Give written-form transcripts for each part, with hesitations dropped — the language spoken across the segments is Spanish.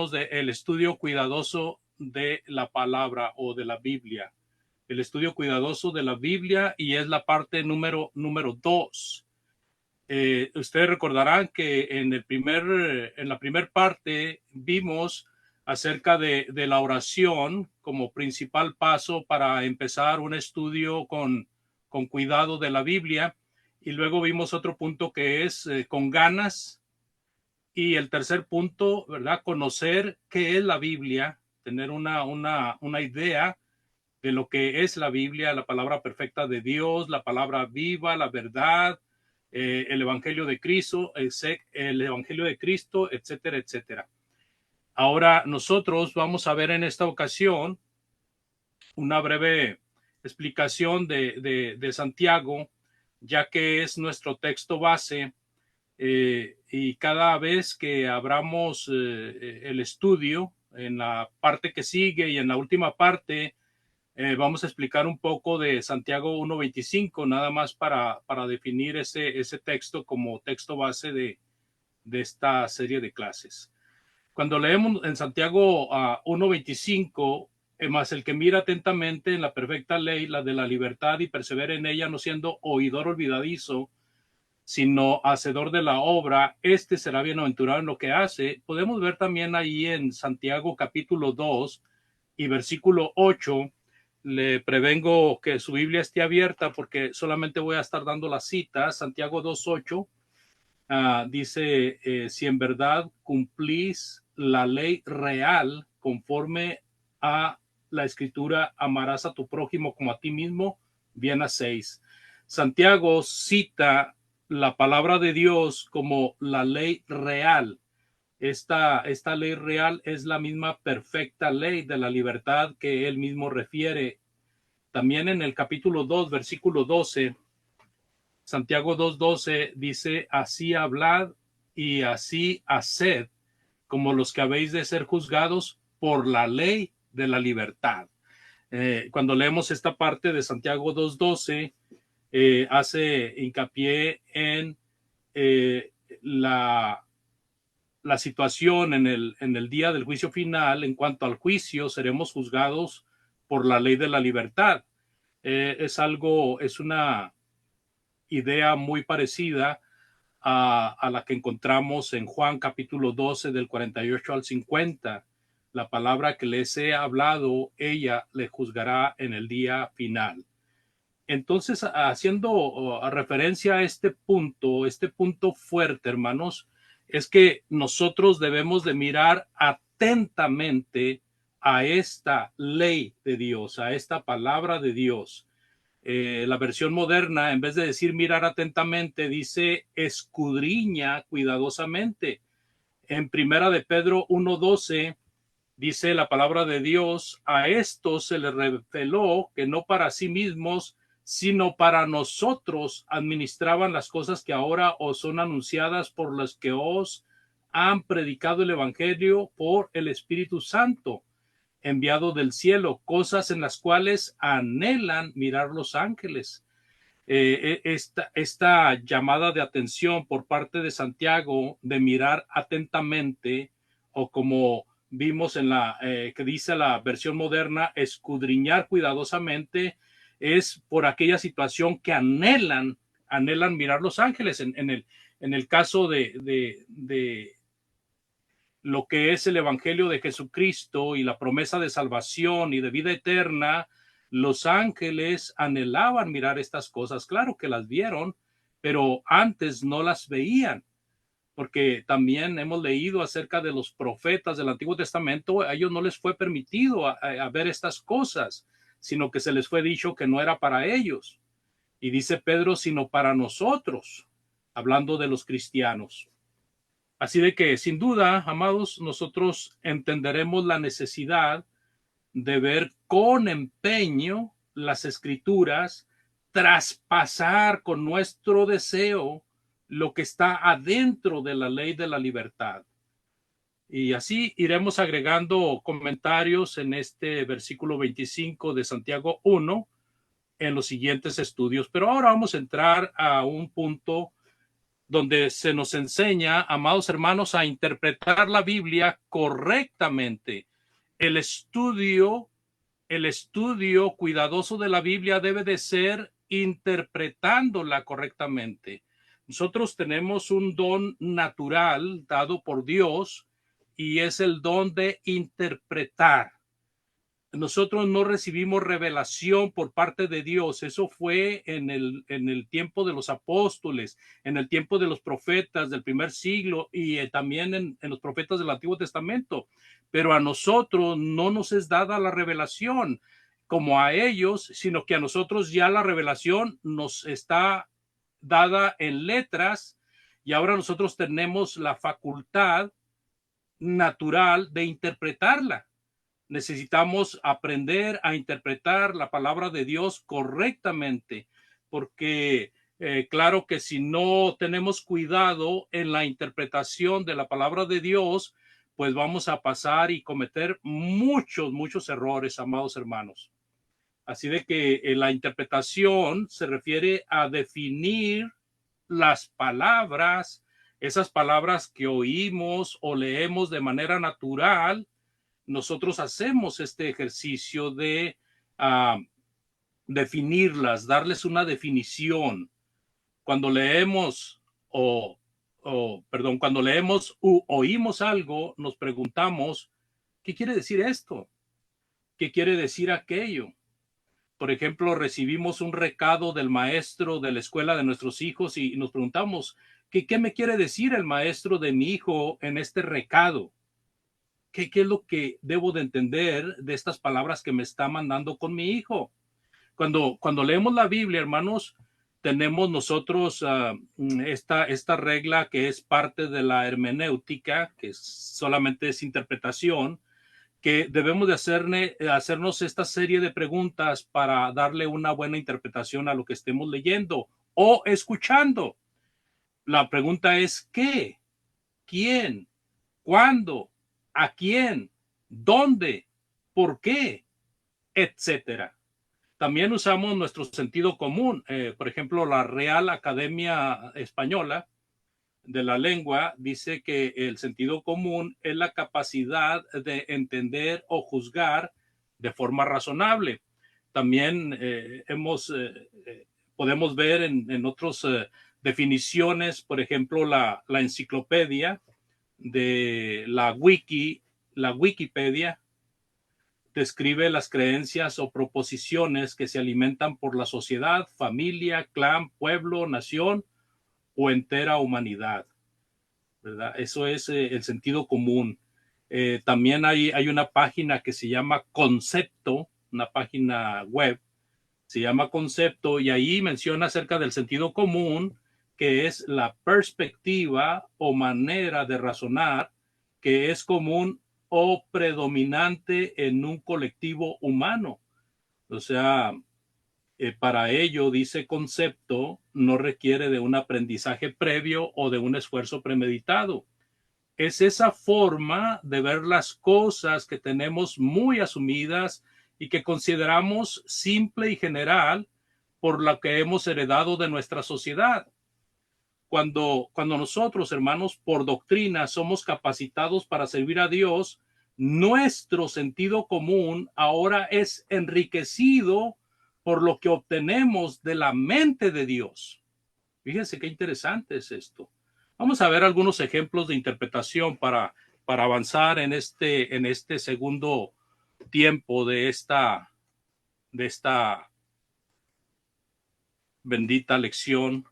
el estudio cuidadoso de la palabra o de la Biblia. El estudio cuidadoso de la Biblia, y es la parte número 2. Ustedes recordarán que en la primera parte vimos acerca de la oración como principal paso para empezar un estudio con cuidado de la Biblia, y luego vimos otro punto que es con ganas, y el tercer punto, ¿verdad? Conocer qué es la Biblia, tener una idea de lo que es la Biblia, la palabra perfecta de Dios, la palabra viva, la verdad, el Evangelio de Cristo, el Evangelio de Cristo, etcétera, etcétera. Ahora nosotros vamos a ver en esta ocasión una breve explicación de Santiago, ya que es nuestro texto base. Y cada vez que abramos el estudio, en la parte que sigue y en la última parte, vamos a explicar un poco de Santiago 1:25, nada más para definir ese texto como texto base de esta serie de clases. Cuando leemos en Santiago 1:25, más el que mira atentamente en la perfecta ley, la de la libertad, y persevera en ella, no siendo oidor olvidadizo, sino hacedor de la obra, este será bienaventurado en lo que hace. Podemos ver también ahí en Santiago capítulo 2 y versículo 8. Le prevengo que su Biblia esté abierta porque solamente voy a estar dando la cita. Santiago 2:8 dice, si en verdad cumplís la ley real conforme a la escritura, amarás a tu prójimo como a ti mismo, bien hacéis. Santiago cita la palabra de Dios como la ley real. Esta ley real es la misma perfecta ley de la libertad que él mismo refiere. También en el capítulo 2, versículo 12, Santiago 2:12 dice, así hablad y así haced, como los que habéis de ser juzgados por la ley de la libertad. Cuando leemos esta parte de Santiago 2:12, hace hincapié en eh, la situación en el día del juicio final. En cuanto al juicio, seremos juzgados por la ley de la libertad. Es una idea muy parecida a la que encontramos en Juan capítulo 12 del 48 al 50. La palabra que les he hablado, ella le juzgará en el día final. Entonces, haciendo referencia a este punto fuerte, hermanos, es que nosotros debemos de mirar atentamente a esta ley de Dios, a esta palabra de Dios. La versión moderna, en vez de decir mirar atentamente, dice escudriña cuidadosamente. En Primera de Pedro 1:12 dice la palabra de Dios, a estos se les reveló que no para sí mismos, sino para nosotros administraban las cosas que ahora os son anunciadas por las que os han predicado el Evangelio por el Espíritu Santo, enviado del cielo, cosas en las cuales anhelan mirar los ángeles. Esta llamada de atención por parte de Santiago de mirar atentamente, o como vimos en que dice la versión moderna, escudriñar cuidadosamente, es por aquella situación que anhelan mirar los ángeles. En el caso de lo que es el Evangelio de Jesucristo y la promesa de salvación y de vida eterna, los ángeles anhelaban mirar estas cosas. Claro que las vieron, pero antes no las veían, porque también hemos leído acerca de los profetas del Antiguo Testamento. A ellos no les fue permitido a ver estas cosas, sino que se les fue dicho que no era para ellos. Y dice Pedro, sino para nosotros, hablando de los cristianos. Así de que, sin duda, amados, nosotros entenderemos la necesidad de ver con empeño las escrituras, traspasar con nuestro deseo lo que está adentro de la ley de la libertad. Y así iremos agregando comentarios en este versículo 25 de Santiago 1 en los siguientes estudios. Pero ahora vamos a entrar a un punto donde se nos enseña, amados hermanos, a interpretar la Biblia correctamente. El estudio cuidadoso de la Biblia debe de ser interpretándola correctamente. Nosotros tenemos un don natural dado por Dios y es el don de interpretar. Nosotros no recibimos revelación por parte de Dios. Eso fue en el tiempo de los apóstoles, en el tiempo de los profetas del primer siglo y también en los profetas del Antiguo Testamento. Pero a nosotros no nos es dada la revelación como a ellos, sino que a nosotros ya la revelación nos está dada en letras y ahora nosotros tenemos la facultad natural de interpretarla. Necesitamos aprender a interpretar la palabra de Dios correctamente, porque claro que si no tenemos cuidado en la interpretación de la palabra de Dios, pues vamos a pasar y cometer muchos errores, amados hermanos. Así de que la interpretación se refiere a definir las palabras, esas palabras que oímos o leemos de manera natural. Nosotros hacemos este ejercicio de definirlas, darles una definición. Cuando leemos cuando leemos u oímos algo, nos preguntamos, ¿qué quiere decir esto? ¿Qué quiere decir aquello? Por ejemplo, recibimos un recado del maestro de la escuela de nuestros hijos y nos preguntamos, ¿qué me quiere decir el maestro de mi hijo en este recado? ¿Qué es lo que debo de entender de estas palabras que me está mandando con mi hijo? Cuando leemos la Biblia, hermanos, tenemos nosotros esta regla que es parte de la hermenéutica, que solamente es interpretación, que debemos de hacernos esta serie de preguntas para darle una buena interpretación a lo que estemos leyendo o escuchando. La pregunta es ¿qué? ¿Quién? ¿Cuándo? ¿A quién? ¿Dónde? ¿Por qué? Etcétera. También usamos nuestro sentido común. Por ejemplo, la Real Academia Española de la Lengua dice que el sentido común es la capacidad de entender o juzgar de forma razonable. También podemos ver en otras definiciones, por ejemplo, la enciclopedia de la Wikipedia describe las creencias o proposiciones que se alimentan por la sociedad, familia, clan, pueblo, nación o entera humanidad, ¿verdad? Eso es el sentido común. También hay una página que se llama Concepto, una página web, se llama Concepto, y ahí menciona acerca del sentido común, que es la perspectiva o manera de razonar que es común o predominante en un colectivo humano. O sea, para ello, dice Concepto, no requiere de un aprendizaje previo o de un esfuerzo premeditado. Es esa forma de ver las cosas que tenemos muy asumidas y que consideramos simple y general por lo que hemos heredado de nuestra sociedad. Cuando nosotros, hermanos, por doctrina somos capacitados para servir a Dios, nuestro sentido común ahora es enriquecido por lo que obtenemos de la mente de Dios. Fíjense qué interesante es esto. Vamos a ver algunos ejemplos de interpretación para avanzar en este segundo tiempo de esta bendita lección,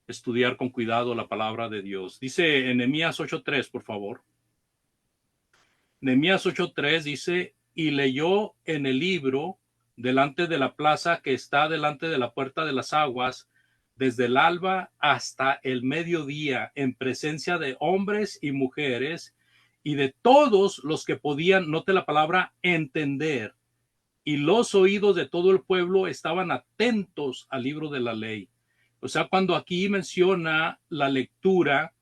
estudiar con cuidado la palabra de Dios. Dice en Nehemías 8:3, por favor. Nehemías 8:3 dice, y leyó en el libro delante de la plaza que está delante de la puerta de las aguas, desde el alba hasta el mediodía, en presencia de hombres y mujeres y de todos los que podían, note la palabra, entender. Y los oídos de todo el pueblo estaban atentos al libro de la ley. O sea, cuando aquí menciona la lectura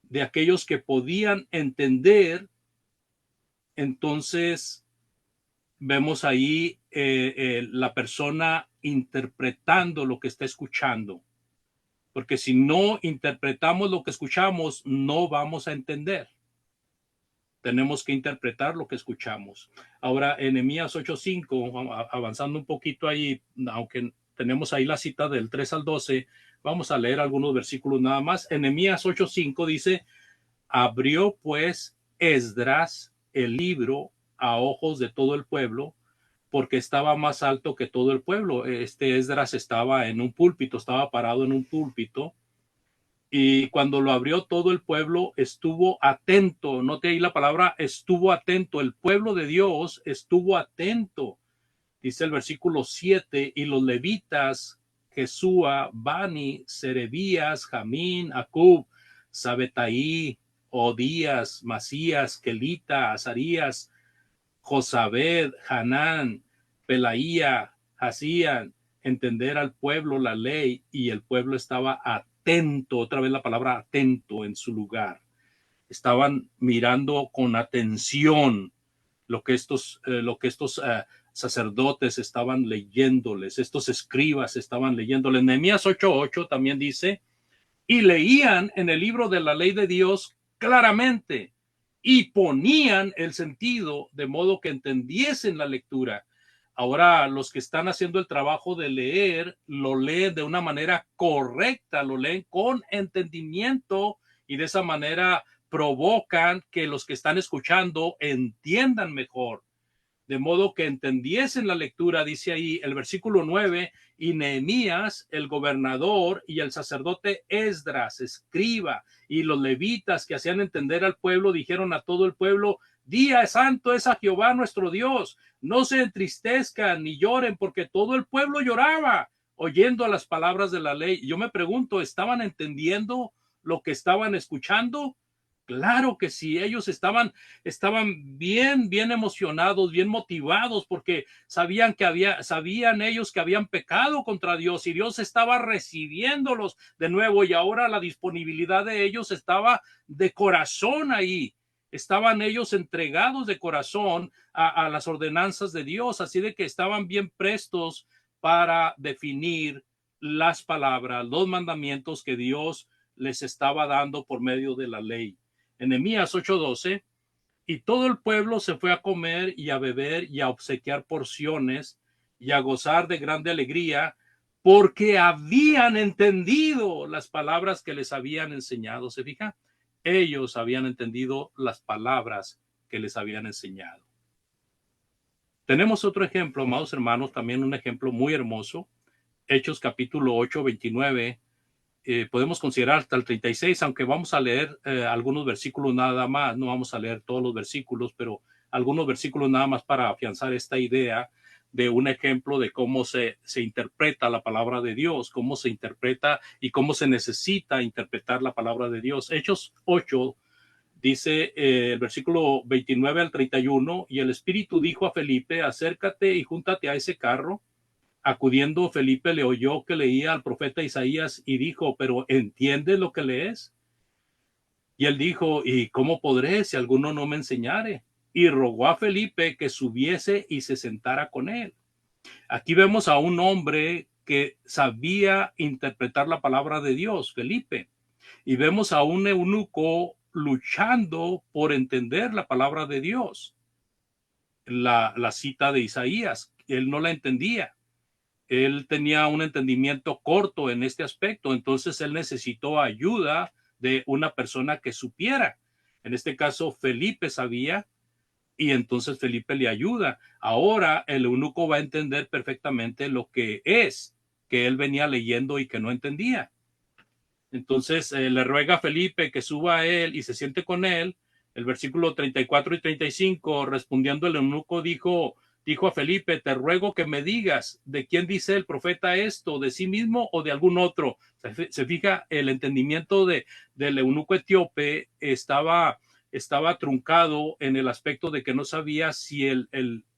de aquellos que podían entender, entonces vemos ahí la persona interpretando lo que está escuchando. porque si no interpretamos lo que escuchamos, no vamos a entender. Tenemos que interpretar lo que escuchamos. Ahora, en Nehemías 8:5, avanzando un poquito ahí, aunque tenemos ahí la cita del 3 al 12, vamos a leer algunos versículos nada más. En Nehemías 8:5 dice, abrió pues Esdras el libro a ojos de todo el pueblo, porque estaba más alto que todo el pueblo. Este Esdras estaba en un púlpito, estaba parado en un púlpito, y cuando lo abrió todo el pueblo estuvo atento. Note ahí la palabra estuvo atento. El pueblo de Dios estuvo atento. Dice el versículo 7, y los levitas, Jesúa, Bani, Serebías, Jamín, Acub, Sabetaí, Odías, Masías, Kelita, Azarías, Josabed, Hanán, Pelaía, hacían entender al pueblo la ley, y el pueblo estaba atento, otra vez la palabra atento, en su lugar. Estaban mirando con atención lo que estos sacerdotes estaban leyéndoles, estos escribas estaban leyéndoles. Nehemías 8:8 también dice, y leían en el libro de la ley de Dios claramente y ponían el sentido de modo que entendiesen la lectura. Ahora los que están haciendo el trabajo de leer lo leen de una manera correcta, lo leen con entendimiento, y de esa manera provocan que los que están escuchando entiendan mejor, de modo que entendiesen la lectura. Dice ahí el versículo 9, y Nehemías, el gobernador, y el sacerdote Esdras, escriba, y los levitas que hacían entender al pueblo, dijeron a todo el pueblo, día santo es a Jehová nuestro Dios, no se entristezcan ni lloren, porque todo el pueblo lloraba oyendo las palabras de la ley. Yo me pregunto, ¿estaban entendiendo lo que estaban escuchando? Claro que sí, ellos estaban bien emocionados, bien motivados, porque sabían ellos que habían pecado contra Dios, y Dios estaba recibiéndolos de nuevo, y ahora la disponibilidad de ellos estaba de corazón ahí. Estaban ellos entregados de corazón a las ordenanzas de Dios, así de que estaban bien prestos para definir las palabras, los mandamientos que Dios les estaba dando por medio de la ley. En Nehemías 8:12, y todo el pueblo se fue a comer y a beber y a obsequiar porciones y a gozar de grande alegría, porque habían entendido las palabras que les habían enseñado. ¿Se fija? Ellos habían entendido las palabras que les habían enseñado. Tenemos otro ejemplo, amados hermanos, también un ejemplo muy hermoso. Hechos capítulo 8:29. Podemos considerar hasta el 36, aunque vamos a leer algunos versículos nada más, no vamos a leer todos los versículos, pero algunos versículos nada más para afianzar esta idea de un ejemplo de cómo se interpreta la palabra de Dios, cómo se interpreta y cómo se necesita interpretar la palabra de Dios. Hechos 8 dice el versículo 29 al 31, y el Espíritu dijo a Felipe, acércate y júntate a ese carro. Acudiendo, Felipe le oyó que leía al profeta Isaías y dijo, ¿pero entiendes lo que lees? Y él dijo, ¿y cómo podré si alguno no me enseñare? Y rogó a Felipe que subiese y se sentara con él. Aquí vemos a un hombre que sabía interpretar la palabra de Dios, Felipe, y vemos a un eunuco luchando por entender la palabra de Dios. La cita de Isaías, él no la entendía. Él tenía un entendimiento corto en este aspecto, entonces él necesitó ayuda de una persona que supiera. En este caso, Felipe sabía, y entonces Felipe le ayuda. Ahora el eunuco va a entender perfectamente lo que él venía leyendo y que no entendía. Entonces le ruega a Felipe que suba a él y se siente con él. El versículo 34 y 35, respondiendo el eunuco, dijo a Felipe, te ruego que me digas de quién dice el profeta esto, de sí mismo o de algún otro. Se fija, el entendimiento del eunuco etíope estaba truncado en el aspecto de que no sabía si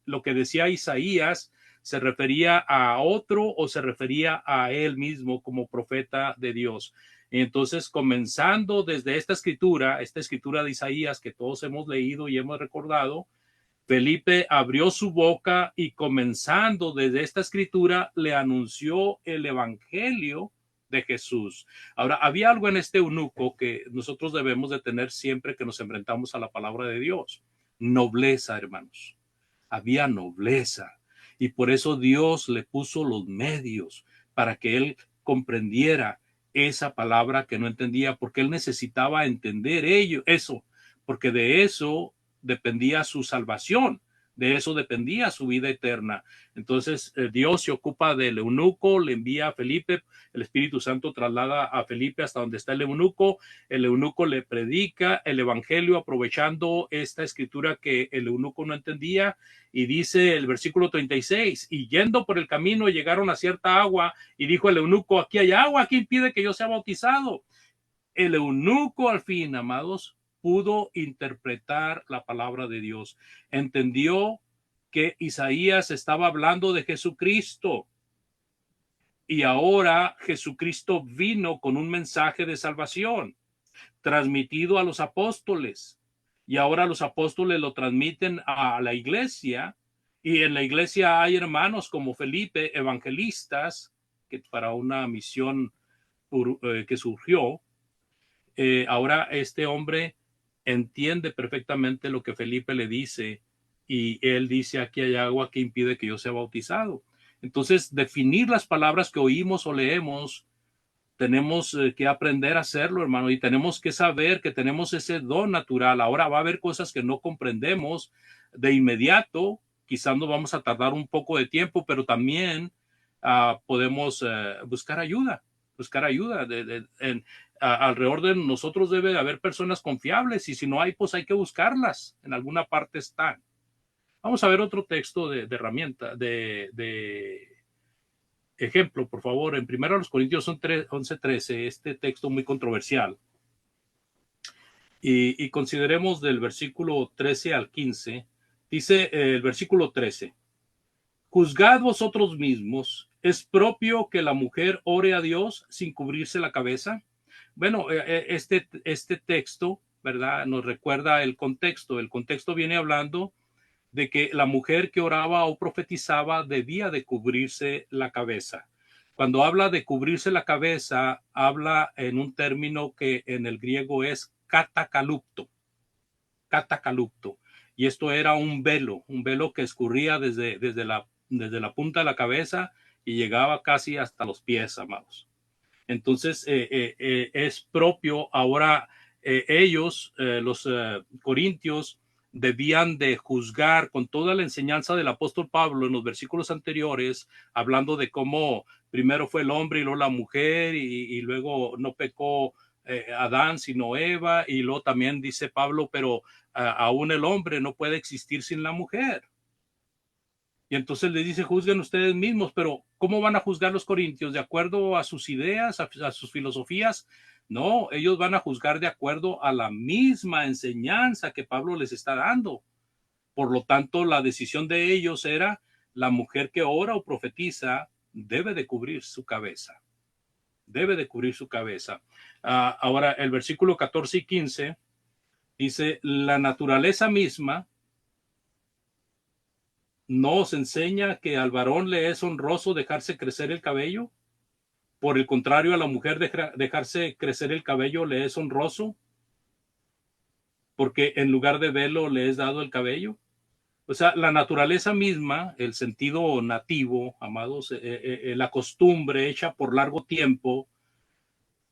lo que decía Isaías se refería a otro o se refería a él mismo como profeta de Dios. Entonces, comenzando desde esta escritura de Isaías que todos hemos leído y hemos recordado, Felipe abrió su boca y comenzando desde esta escritura le anunció el evangelio de Jesús. Ahora, había algo en este eunuco que nosotros debemos de tener siempre que nos enfrentamos a la palabra de Dios. Nobleza, hermanos. Había nobleza. Y por eso Dios le puso los medios para que él comprendiera esa palabra que no entendía, porque él necesitaba entender eso, porque de eso dependía su salvación, de eso dependía su vida eterna. Entonces Dios se ocupa del eunuco, le envía a Felipe, el Espíritu Santo traslada a Felipe hasta donde está el eunuco le predica el evangelio aprovechando esta escritura que el eunuco no entendía, y dice el versículo 36, y yendo por el camino llegaron a cierta agua, y dijo el eunuco, aquí hay agua, ¿qué impide que yo sea bautizado? El eunuco al fin, amados, pudo interpretar la palabra de Dios. Entendió que Isaías estaba hablando de Jesucristo. Y ahora Jesucristo vino con un mensaje de salvación transmitido a los apóstoles. Y ahora los apóstoles lo transmiten a la iglesia. Y en la iglesia hay hermanos como Felipe, evangelistas, que para una misión que surgió, ahora este hombre entiende perfectamente lo que Felipe le dice y él dice, aquí hay agua que impide que yo sea bautizado. Entonces, definir las palabras que oímos o leemos, tenemos que aprender a hacerlo, hermano, y tenemos que saber que tenemos ese don natural. Ahora va a haber cosas que no comprendemos de inmediato, quizás nos vamos a tardar un poco de tiempo, pero también podemos buscar ayuda alrededor de nosotros debe haber personas confiables y si no hay, pues hay que buscarlas. En alguna parte están. Vamos a ver otro texto de herramienta, de ejemplo, por favor. En 1 Corintios 11:13, este texto muy controversial. Y consideremos del versículo 13 al 15. Dice el versículo 13. Juzgad vosotros mismos, ¿es propio que la mujer ore a Dios sin cubrirse la cabeza? Bueno, este texto, ¿verdad? Nos recuerda el contexto. El contexto viene hablando de que la mujer que oraba o profetizaba debía de cubrirse la cabeza. Cuando habla de cubrirse la cabeza, habla en un término que en el griego es catacalupto. Catacalupto. Y esto era un velo que escurría desde la punta de la cabeza y llegaba casi hasta los pies, amados. Entonces, es propio ahora ellos, los corintios, debían de juzgar con toda la enseñanza del apóstol Pablo en los versículos anteriores, hablando de cómo primero fue el hombre y luego la mujer y luego no pecó Adán sino Eva, y luego también dice Pablo, pero aún el hombre no puede existir sin la mujer. Y entonces les dice, juzguen ustedes mismos, pero ¿cómo van a juzgar los corintios? ¿De acuerdo a sus ideas, a sus filosofías? No, ellos van a juzgar de acuerdo a la misma enseñanza que Pablo les está dando. Por lo tanto, la decisión de ellos era, la mujer que ora o profetiza debe de cubrir su cabeza. Debe de cubrir su cabeza. Ahora, el versículo 14 y 15 dice, la naturaleza misma ¿no os enseña que al varón le es honroso dejarse crecer el cabello? Por el contrario, a la mujer dejarse crecer el cabello le es honroso, porque en lugar de velo le es dado el cabello. O sea, la naturaleza misma, el sentido nativo, amados, la costumbre hecha por largo tiempo,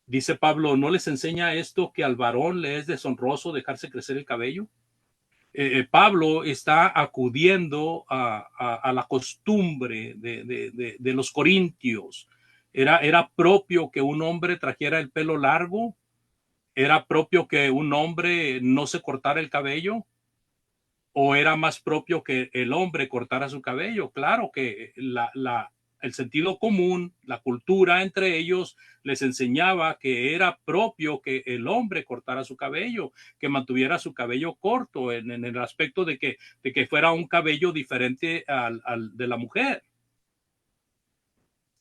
dice Pablo, ¿no les enseña esto que al varón le es deshonroso dejarse crecer el cabello? Pablo está acudiendo a la costumbre de los corintios. Era propio que un hombre trajera el pelo largo, era propio que un hombre no se cortara el cabello, o era más propio que el hombre cortara su cabello. Claro que el sentido común, la cultura entre ellos les enseñaba que era propio que el hombre cortara su cabello, que mantuviera su cabello corto en el aspecto de que fuera un cabello diferente al de la mujer.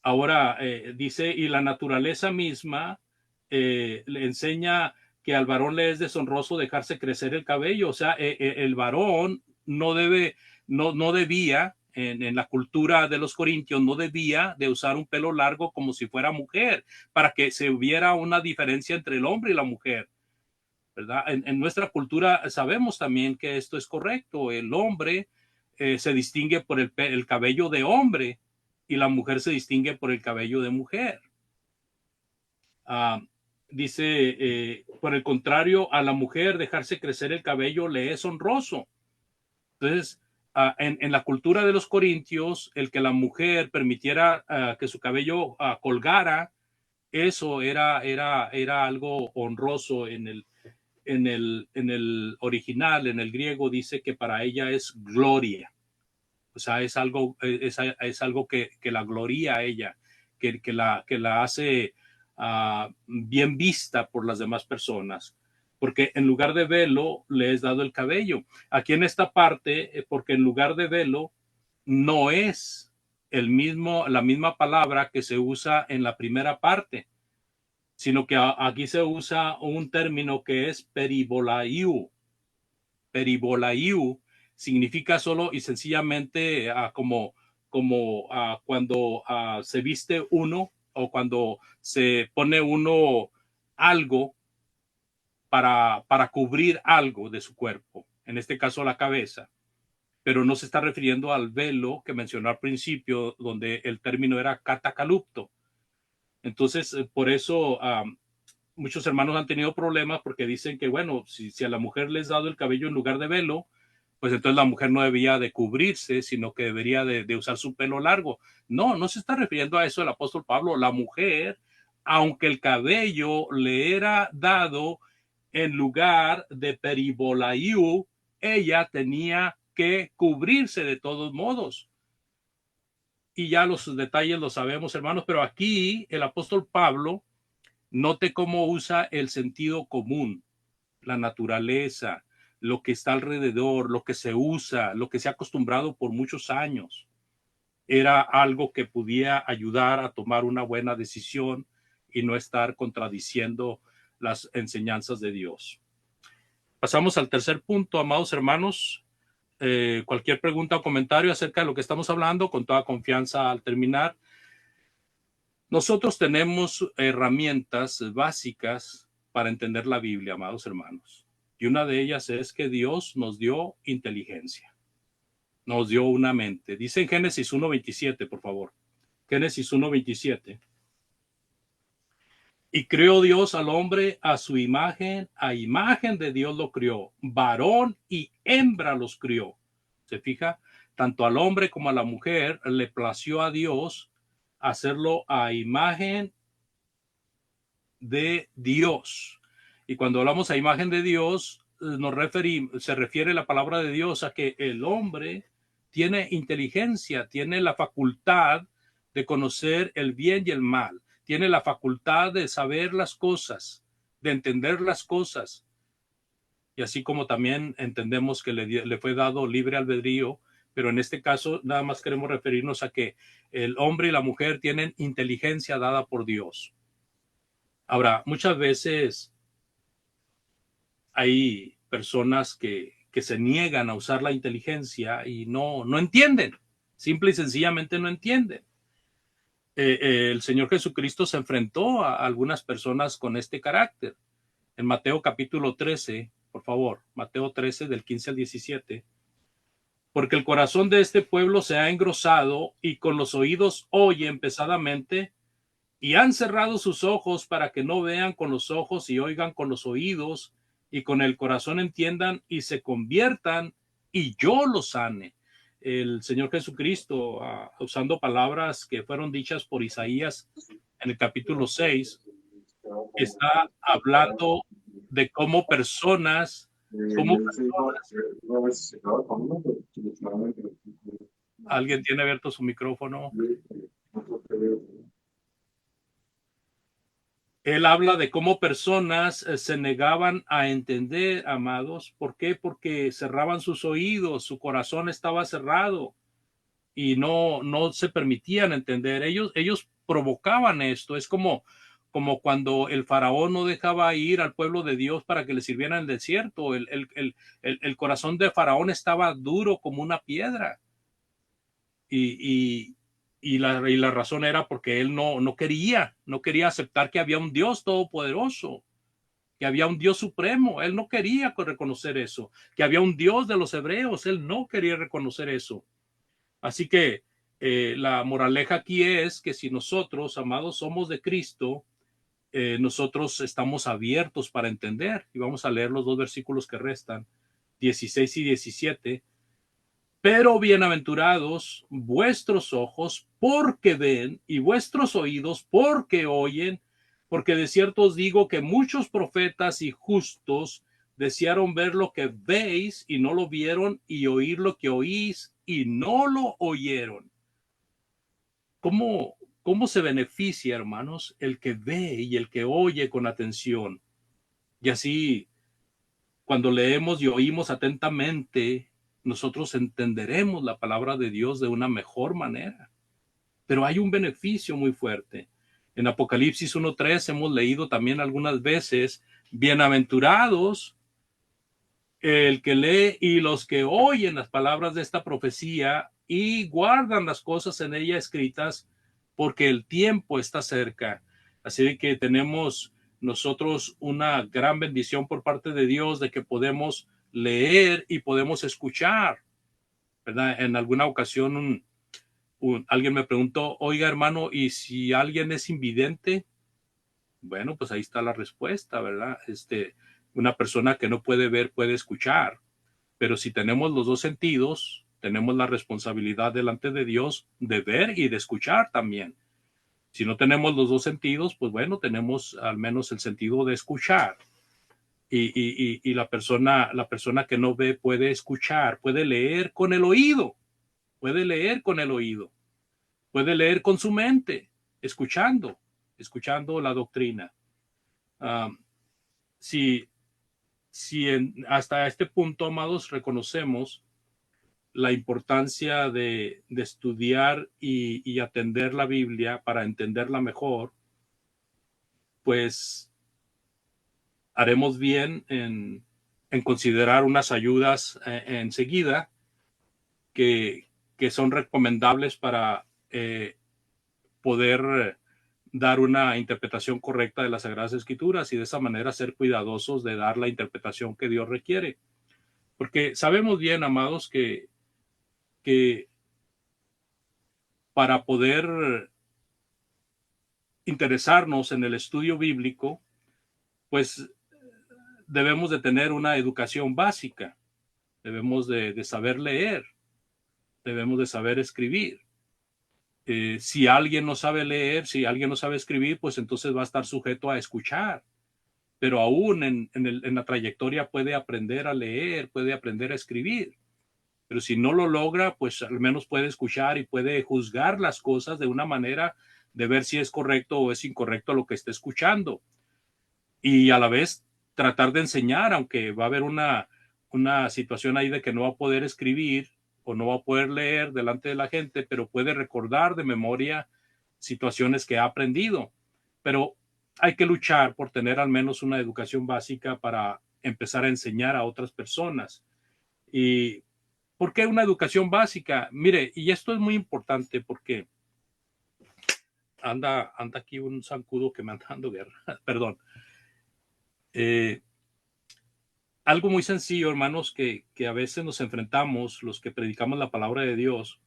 Ahora dice, y la naturaleza misma le enseña que al varón le es deshonroso dejarse crecer el cabello. O sea, el varón no debía en la cultura de los corintios no debía de usar un pelo largo como si fuera mujer, para que se hubiera una diferencia entre el hombre y la mujer, ¿verdad? En nuestra cultura sabemos también que esto es correcto. El hombre se distingue por el cabello de hombre y la mujer se distingue por el cabello de mujer. Dice, por el contrario, a la mujer dejarse crecer el cabello le es honroso. Entonces, en la cultura de los corintios, el que la mujer permitiera que su cabello colgara, eso era algo honroso en el original, en el griego, dice que para ella es gloria. O sea, es algo que la gloria a ella, que la hace bien vista por las demás personas. Porque en lugar de velo, le es dado el cabello. Aquí en esta parte, porque en lugar de velo, no es la misma palabra que se usa en la primera parte, sino que aquí se usa un término que es peribolaiu. Peribolaiu significa solo y sencillamente como cuando se viste uno o cuando se pone uno algo para cubrir algo de su cuerpo, en este caso la cabeza, pero no se está refiriendo al velo que mencionó al principio, donde el término era catacalupto. Entonces, por eso muchos hermanos han tenido problemas porque dicen que, bueno, si a la mujer les ha dado el cabello en lugar de velo, pues entonces la mujer no debía de cubrirse, sino que debería de usar su pelo largo. No se está refiriendo a eso el apóstol Pablo. La mujer, aunque el cabello le era dado en lugar de peribolaiu, ella tenía que cubrirse de todos modos. Y ya los detalles los sabemos, hermanos, pero aquí el apóstol Pablo, note cómo usa el sentido común, la naturaleza, lo que está alrededor, lo que se usa, lo que se ha acostumbrado por muchos años. Era algo que podía ayudar a tomar una buena decisión y no estar contradiciendo las enseñanzas de Dios. Pasamos al tercer punto, amados hermanos. Cualquier pregunta o comentario acerca de lo que estamos hablando, con toda confianza al terminar. Nosotros tenemos herramientas básicas para entender la Biblia, amados hermanos. Y una de ellas es que Dios nos dio inteligencia. Nos dio una mente. Dice en Génesis 1:27, por favor. Génesis 1:27. Y creó Dios al hombre a su imagen, a imagen de Dios lo crió. Varón y hembra los crió. ¿Se fija? Tanto al hombre como a la mujer le plació a Dios hacerlo a imagen de Dios. Y cuando hablamos a imagen de Dios, se refiere la palabra de Dios a que el hombre tiene inteligencia, tiene la facultad de conocer el bien y el mal, tiene la facultad de saber las cosas, de entender las cosas. Y así como también entendemos que le fue dado libre albedrío, pero en este caso nada más queremos referirnos a que el hombre y la mujer tienen inteligencia dada por Dios. Ahora, muchas veces hay personas que se niegan a usar la inteligencia y no entienden, simple y sencillamente no entienden. El Señor Jesucristo se enfrentó a algunas personas con este carácter. En Mateo capítulo 13, por favor, Mateo 13 del 15 al 17. Porque el corazón de este pueblo se ha engrosado y con los oídos oyen pesadamente y han cerrado sus ojos para que no vean con los ojos y oigan con los oídos y con el corazón entiendan y se conviertan y yo los sane. El Señor Jesucristo, usando palabras que fueron dichas por Isaías en el capítulo 6, está hablando de cómo personas, alguien tiene abierto su micrófono. Él habla de cómo personas se negaban a entender, amados. ¿Por qué? Porque cerraban sus oídos, su corazón estaba cerrado y no se permitían entender. Ellos provocaban esto. Es como cuando el faraón no dejaba ir al pueblo de Dios para que le sirviera en el desierto. El corazón de faraón estaba duro como una piedra. y, y la razón era porque él no quería aceptar que había un Dios todopoderoso, que había un Dios supremo. Él no quería reconocer eso, que había un Dios de los hebreos. Él no quería reconocer eso. Así que la moraleja aquí es que si nosotros, amados, somos de Cristo, nosotros estamos abiertos para entender. Y vamos a leer los dos versículos que restan, 16 y 17. Pero bienaventurados vuestros ojos porque ven y vuestros oídos porque oyen, porque de cierto os digo que muchos profetas y justos desearon ver lo que veis y no lo vieron, y oír lo que oís y no lo oyeron. ¿Cómo se beneficia, hermanos, el que ve y el que oye con atención? Y así, cuando leemos y oímos atentamente, nosotros entenderemos la palabra de Dios de una mejor manera. Pero hay un beneficio muy fuerte. En Apocalipsis 1:3 hemos leído también algunas veces: bienaventurados el que lee y los que oyen las palabras de esta profecía y guardan las cosas en ella escritas, porque el tiempo está cerca. Así que tenemos nosotros una gran bendición por parte de Dios de que podemos leer y podemos escuchar, ¿verdad? En alguna ocasión alguien me preguntó: oiga, hermano, ¿y si alguien es invidente? Bueno, pues ahí está la respuesta, ¿verdad? Una persona que no puede ver puede escuchar, pero si tenemos los dos sentidos, tenemos la responsabilidad delante de Dios de ver y de escuchar también. Si no tenemos los dos sentidos, pues bueno, tenemos al menos el sentido de escuchar. Y la persona que no ve puede escuchar, puede leer con el oído, puede leer con el oído, puede leer con su mente, escuchando la doctrina. Um, si hasta este punto, amados, reconocemos la importancia de estudiar y atender la Biblia para entenderla mejor, pues haremos bien en considerar unas ayudas enseguida que son recomendables para poder dar una interpretación correcta de las Sagradas Escrituras, y de esa manera ser cuidadosos de dar la interpretación que Dios requiere. Porque sabemos bien, amados, que para poder interesarnos en el estudio bíblico, pues debemos de tener una educación básica, debemos de saber leer, debemos de saber escribir. Si alguien no sabe leer, si alguien no sabe escribir, pues entonces va a estar sujeto a escuchar. Pero aún en la trayectoria puede aprender a leer, puede aprender a escribir. Pero si no lo logra, pues al menos puede escuchar y puede juzgar las cosas de una manera de ver si es correcto o es incorrecto lo que está escuchando. Y a la vez tratar de enseñar, aunque va a haber una situación ahí de que no va a poder escribir o no va a poder leer delante de la gente, pero puede recordar de memoria situaciones que ha aprendido. Pero hay que luchar por tener al menos una educación básica para empezar a enseñar a otras personas. ¿Y por qué una educación básica? Mire, y esto es muy importante porque anda aquí un zancudo que me anda dando guerra, perdón. Algo muy sencillo, hermanos, que a veces nos enfrentamos, los que predicamos la palabra de Dios,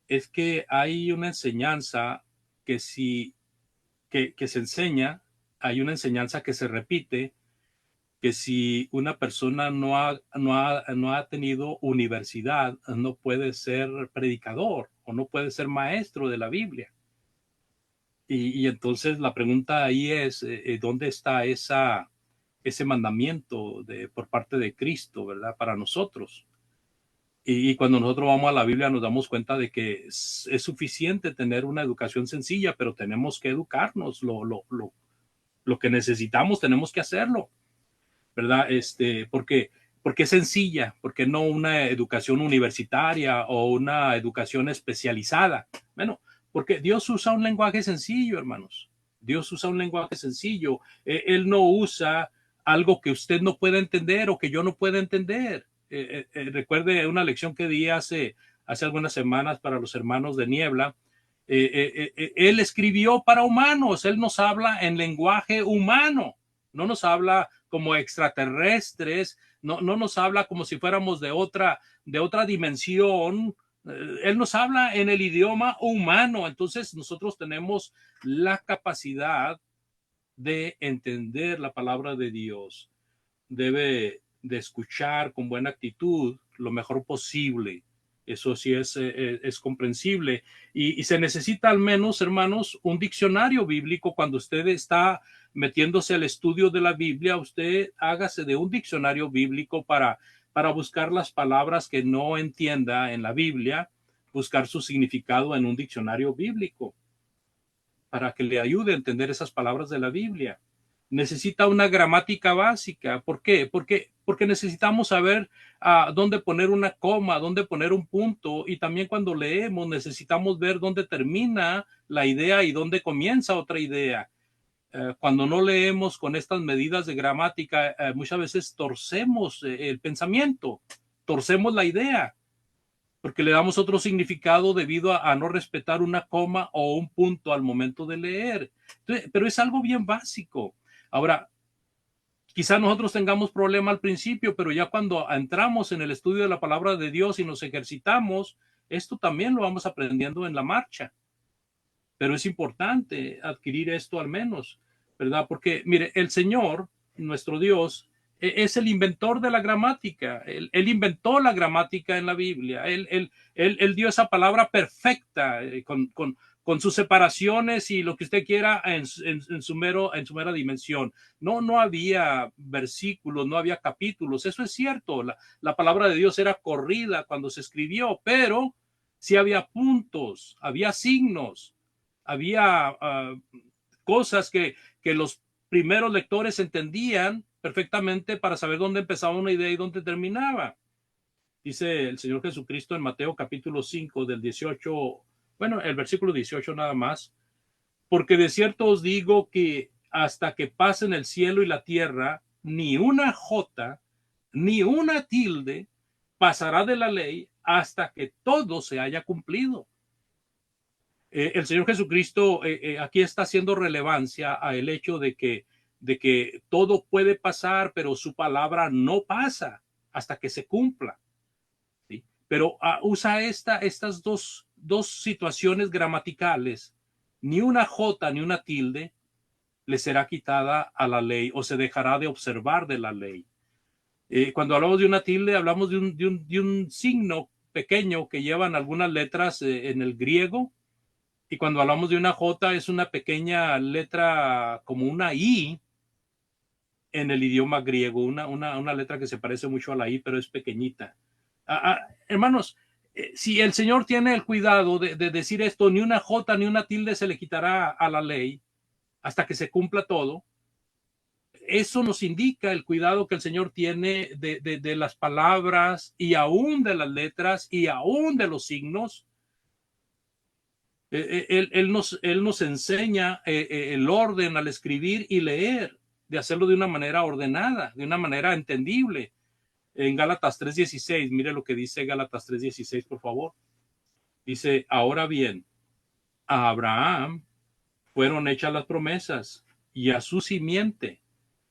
es que hay una enseñanza que que se enseña, hay una enseñanza que se repite, que si una persona no ha tenido universidad, no puede ser predicador o no puede ser maestro de la Biblia. Y entonces la pregunta ahí es, ¿dónde está ese mandamiento por parte de Cristo, ¿verdad? Para nosotros. Y cuando nosotros vamos a la Biblia nos damos cuenta de que es suficiente tener una educación sencilla, pero tenemos que educarnos. Lo que necesitamos tenemos que hacerlo, ¿verdad? Porque es sencilla, porque no una educación universitaria o una educación especializada. Bueno, porque Dios usa un lenguaje sencillo, hermanos. Dios usa un lenguaje sencillo. Él no usa algo que usted no pueda entender o que yo no pueda entender. Recuerde una lección que di hace hace algunas semanas para los hermanos de Niebla. Él escribió para humanos, él nos habla en lenguaje humano, no nos habla como extraterrestres, no nos habla como si fuéramos de otra dimensión. Él nos habla en el idioma humano. Entonces nosotros tenemos la capacidad de entender la palabra de Dios. Debe de escuchar con buena actitud lo mejor posible. Eso sí es comprensible. Y se necesita al menos, hermanos, un diccionario bíblico. Cuando usted está metiéndose al estudio de la Biblia, usted hágase de un diccionario bíblico para buscar las palabras que no entienda en la Biblia, buscar su significado en un diccionario bíblico para que le ayude a entender esas palabras de la Biblia. Necesita una gramática básica. ¿Por qué? Porque necesitamos saber dónde poner una coma, dónde poner un punto, y también cuando leemos necesitamos ver dónde termina la idea y dónde comienza otra idea. Cuando no leemos con estas medidas de gramática, muchas veces torcemos el pensamiento, torcemos la idea, porque le damos otro significado debido a no respetar una coma o un punto al momento de leer. Entonces, pero es algo bien básico. Ahora, quizá nosotros tengamos problema al principio, pero ya cuando entramos en el estudio de la palabra de Dios y nos ejercitamos, esto también lo vamos aprendiendo en la marcha. Pero es importante adquirir esto al menos, ¿verdad? Porque, mire, el Señor, nuestro Dios, es el inventor de la gramática. Él inventó la gramática en la Biblia. Él dio esa palabra perfecta con sus separaciones y lo que usted quiera en su mera dimensión. No había versículos, no había capítulos. Eso es cierto. La palabra de Dios era corrida cuando se escribió, pero sí había puntos, había signos, había cosas que los primeros lectores entendían perfectamente para saber dónde empezaba una idea y dónde terminaba. Dice el Señor Jesucristo en Mateo capítulo 5 del 18, bueno, el versículo 18 nada más, porque de cierto os digo que hasta que pasen el cielo y la tierra, ni una jota, ni una tilde pasará de la ley hasta que todo se haya cumplido. El Señor Jesucristo aquí está haciendo relevancia a el hecho de que todo puede pasar, pero su palabra no pasa hasta que se cumpla. ¿Sí? Pero usa estas dos situaciones gramaticales. Ni una jota ni una tilde le será quitada a la ley o se dejará de observar de la ley. Cuando hablamos de una tilde, hablamos de un signo pequeño que llevan algunas letras en el griego. Y cuando hablamos de una J, es una pequeña letra como una I en el idioma griego, una letra que se parece mucho a la I, pero es pequeñita. Hermanos, si el Señor tiene el cuidado de decir esto, ni una J ni una tilde se le quitará a la ley hasta que se cumpla todo, eso nos indica el cuidado que el Señor tiene de las palabras y aún de las letras y aún de los signos. Él nos enseña el orden al escribir y leer, de hacerlo de una manera ordenada, de una manera entendible. En Gálatas 3:16, mire lo que dice Gálatas 3:16, por favor. Dice, ahora bien, a Abraham fueron hechas las promesas y a su simiente.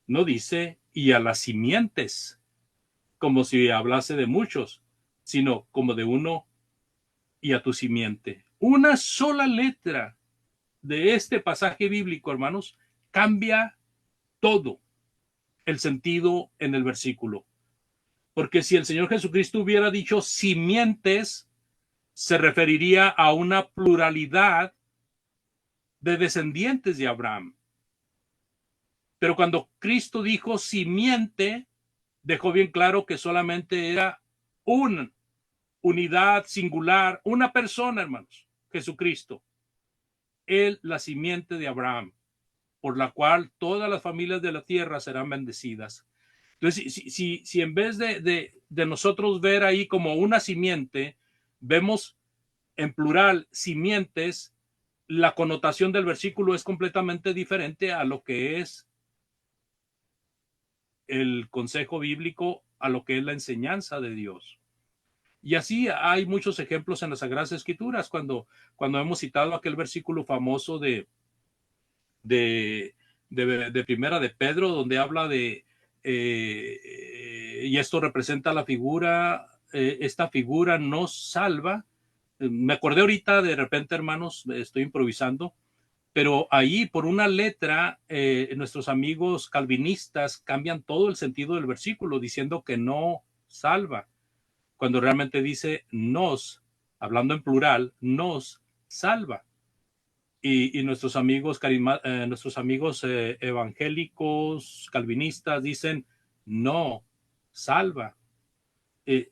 No dice y a las simientes, como si hablase de muchos, sino como de uno y a tu simiente. Una sola letra de este pasaje bíblico, hermanos, cambia todo el sentido en el versículo. Porque si el Señor Jesucristo hubiera dicho simientes, se referiría a una pluralidad de descendientes de Abraham. Pero cuando Cristo dijo simiente, dejó bien claro que solamente era una unidad singular, una persona, hermanos, Jesucristo. Él, la simiente de Abraham, por la cual todas las familias de la tierra serán bendecidas. Entonces, si en vez de nosotros ver ahí como una simiente, vemos en plural simientes, la connotación del versículo es completamente diferente a lo que es el consejo bíblico, a lo que es la enseñanza de Dios. Y así hay muchos ejemplos en las Sagradas Escrituras, cuando hemos citado aquel versículo famoso de, de Primera de Pedro, donde habla y esto representa la figura, esta figura nos salva. Me acordé ahorita, de repente, hermanos, estoy improvisando, pero ahí por una letra, nuestros amigos calvinistas cambian todo el sentido del versículo, diciendo que no salva, cuando realmente dice nos, hablando en plural, nos salva. Y nuestros amigos evangélicos, calvinistas, dicen no, salva. Eh,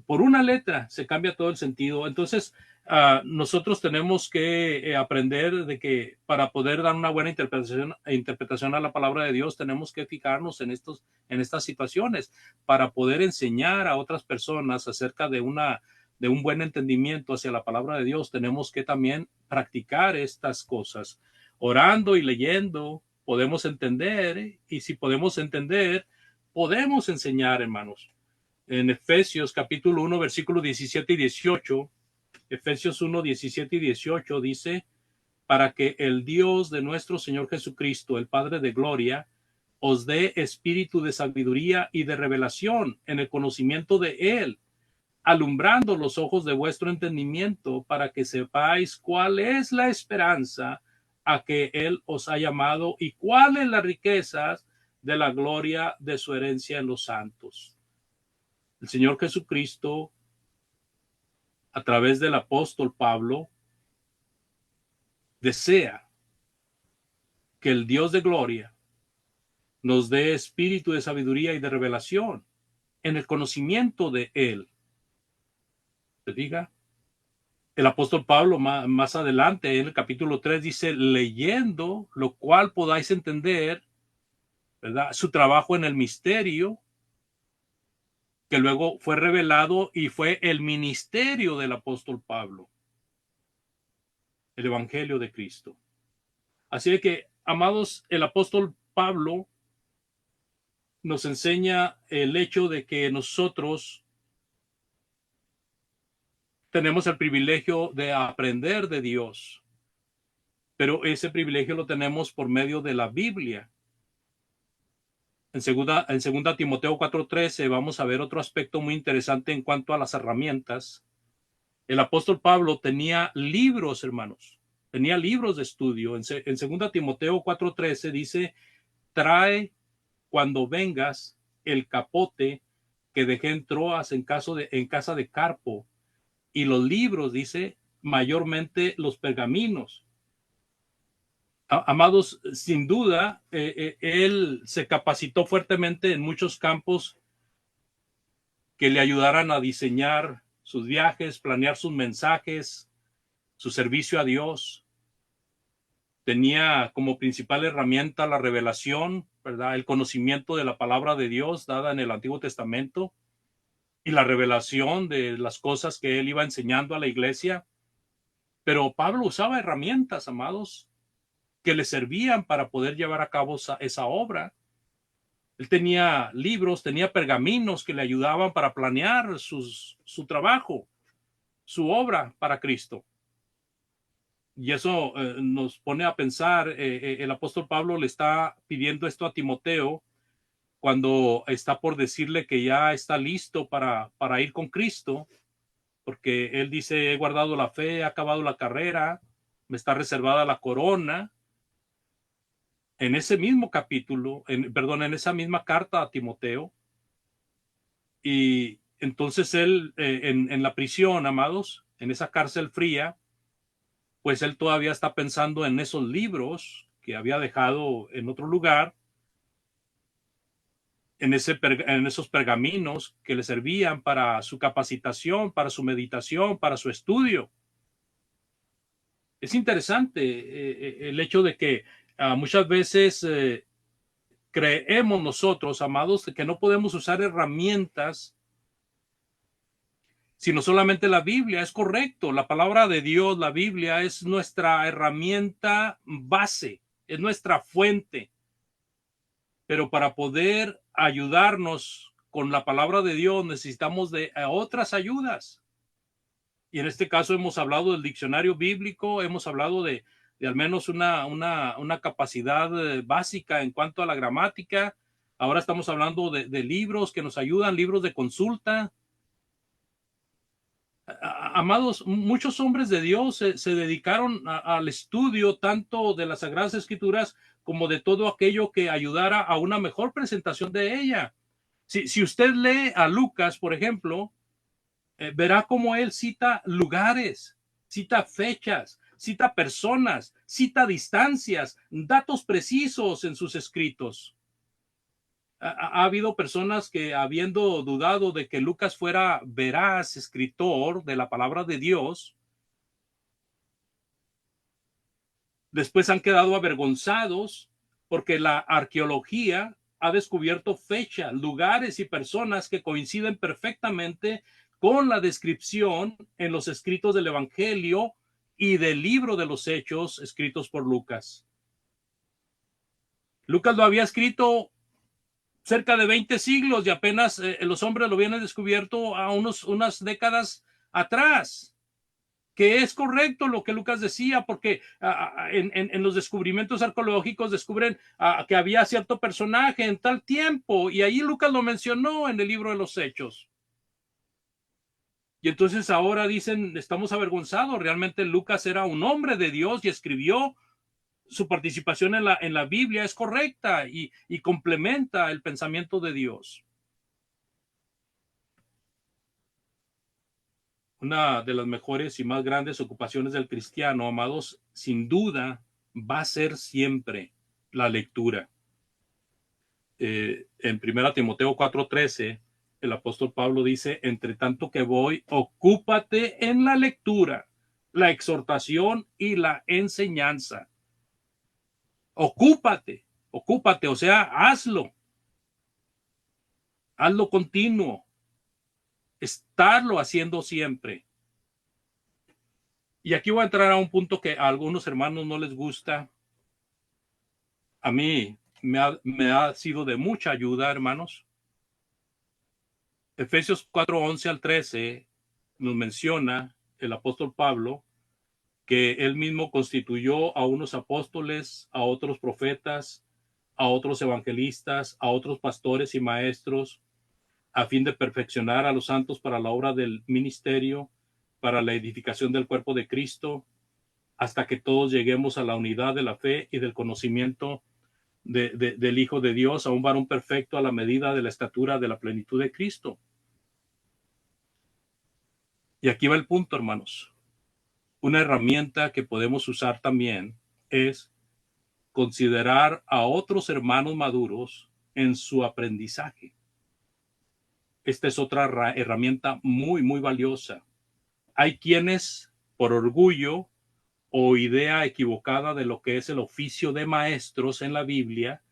por una letra se cambia todo el sentido. Entonces, nosotros tenemos que aprender de que para poder dar una buena interpretación a la palabra de Dios, tenemos que fijarnos en estas situaciones para poder enseñar a otras personas acerca de un buen entendimiento hacia la palabra de Dios. Tenemos que también practicar estas cosas. Orando y leyendo podemos entender, y si podemos entender, podemos enseñar, hermanos. En Efesios capítulo 1, versículos 17 y 18, Efesios 1, 17 y 18 dice, para que el Dios de nuestro Señor Jesucristo, el Padre de gloria, os dé espíritu de sabiduría y de revelación en el conocimiento de Él, alumbrando los ojos de vuestro entendimiento, para que sepáis cuál es la esperanza a que Él os ha llamado y cuáles las riquezas de la gloria de su herencia en los santos. El Señor Jesucristo, a través del apóstol Pablo, desea que el Dios de gloria nos dé espíritu de sabiduría y de revelación en el conocimiento de Él. ¿Se diga? El apóstol Pablo más adelante en el capítulo 3 dice, leyendo lo cual podáis entender, ¿verdad?, su trabajo en el misterio, que luego fue revelado y fue el ministerio del apóstol Pablo, el evangelio de Cristo. Así que, amados, el apóstol Pablo nos enseña el hecho de que nosotros tenemos el privilegio de aprender de Dios, pero ese privilegio lo tenemos por medio de la Biblia. En segunda Timoteo 4:13 vamos a ver otro aspecto muy interesante en cuanto a las herramientas. El apóstol Pablo tenía libros, hermanos, tenía libros de estudio. En segunda Timoteo 4:13 dice, trae cuando vengas el capote que dejé en Troas en casa de Carpo, y los libros, dice, mayormente los pergaminos. Amados, sin duda, él se capacitó fuertemente en muchos campos que le ayudaran a diseñar sus viajes, planear sus mensajes, su servicio a Dios. Tenía como principal herramienta la revelación, ¿verdad?, el conocimiento de la palabra de Dios dada en el Antiguo Testamento y la revelación de las cosas que él iba enseñando a la iglesia. Pero Pablo usaba herramientas, amados, que le servían para poder llevar a cabo esa obra. Él tenía libros, tenía pergaminos que le ayudaban para planear su trabajo, su obra para Cristo. Y eso nos pone a pensar, el apóstol Pablo le está pidiendo esto a Timoteo cuando está por decirle que ya está listo para ir con Cristo, porque él dice, he guardado la fe, he acabado la carrera, me está reservada la corona. En ese mismo capítulo, en esa misma carta a Timoteo, y entonces él, en la prisión, amados, en esa cárcel fría, pues él todavía está pensando en esos libros que había dejado en otro lugar, en esos pergaminos que le servían para su capacitación, para su meditación, para su estudio. Es interesante el hecho de que muchas veces creemos nosotros, amados, que no podemos usar herramientas sino solamente la Biblia. Es correcto, la palabra de Dios, la Biblia, es nuestra herramienta base, es nuestra fuente. Pero para poder ayudarnos con la palabra de Dios, necesitamos de otras ayudas. Y en este caso hemos hablado del diccionario bíblico, hemos hablado de al menos una capacidad básica en cuanto a la gramática. Ahora estamos hablando de libros que nos ayudan, libros de consulta. Amados, muchos hombres de Dios se dedicaron al estudio tanto de las Sagradas Escrituras como de todo aquello que ayudara a una mejor presentación de ella. Si usted lee a Lucas, por ejemplo, verá cómo él cita lugares, cita fechas, cita personas, cita distancias, datos precisos en sus escritos. Ha habido personas que, habiendo dudado de que Lucas fuera veraz escritor de la palabra de Dios, después han quedado avergonzados porque la arqueología ha descubierto fechas, lugares y personas que coinciden perfectamente con la descripción en los escritos del Evangelio y del libro de los Hechos escritos por Lucas. Lucas lo había escrito cerca de 20 siglos y apenas los hombres lo habían descubierto a unas décadas atrás. Que es correcto lo que Lucas decía, porque en los descubrimientos arqueológicos descubren que había cierto personaje en tal tiempo, y ahí Lucas lo mencionó en el libro de los Hechos. Y entonces ahora dicen, estamos avergonzados, realmente Lucas era un hombre de Dios y escribió, su participación en la Biblia es correcta y complementa el pensamiento de Dios. Una de las mejores y más grandes ocupaciones del cristiano, amados, sin duda va a ser siempre la lectura. En 1 Timoteo 4:13, el apóstol Pablo dice, entre tanto que voy, ocúpate en la lectura, la exhortación y la enseñanza. Ocúpate, o sea, hazlo continuo, estarlo haciendo siempre. Y aquí voy a entrar a un punto que a algunos hermanos no les gusta. A mí me ha sido de mucha ayuda, hermanos. Efesios 4:11 al 13 nos menciona el apóstol Pablo que él mismo constituyó a unos apóstoles, a otros profetas, a otros evangelistas, a otros pastores y maestros, a fin de perfeccionar a los santos para la obra del ministerio, para la edificación del cuerpo de Cristo, hasta que todos lleguemos a la unidad de la fe y del conocimiento del Hijo de Dios, a un varón perfecto a la medida de la estatura de la plenitud de Cristo. Y aquí va el punto, hermanos. Una herramienta que podemos usar también es considerar a otros hermanos maduros en su aprendizaje. Esta es otra herramienta muy, muy valiosa. Hay quienes, por orgullo o idea equivocada de lo que es el oficio de maestros en la Biblia,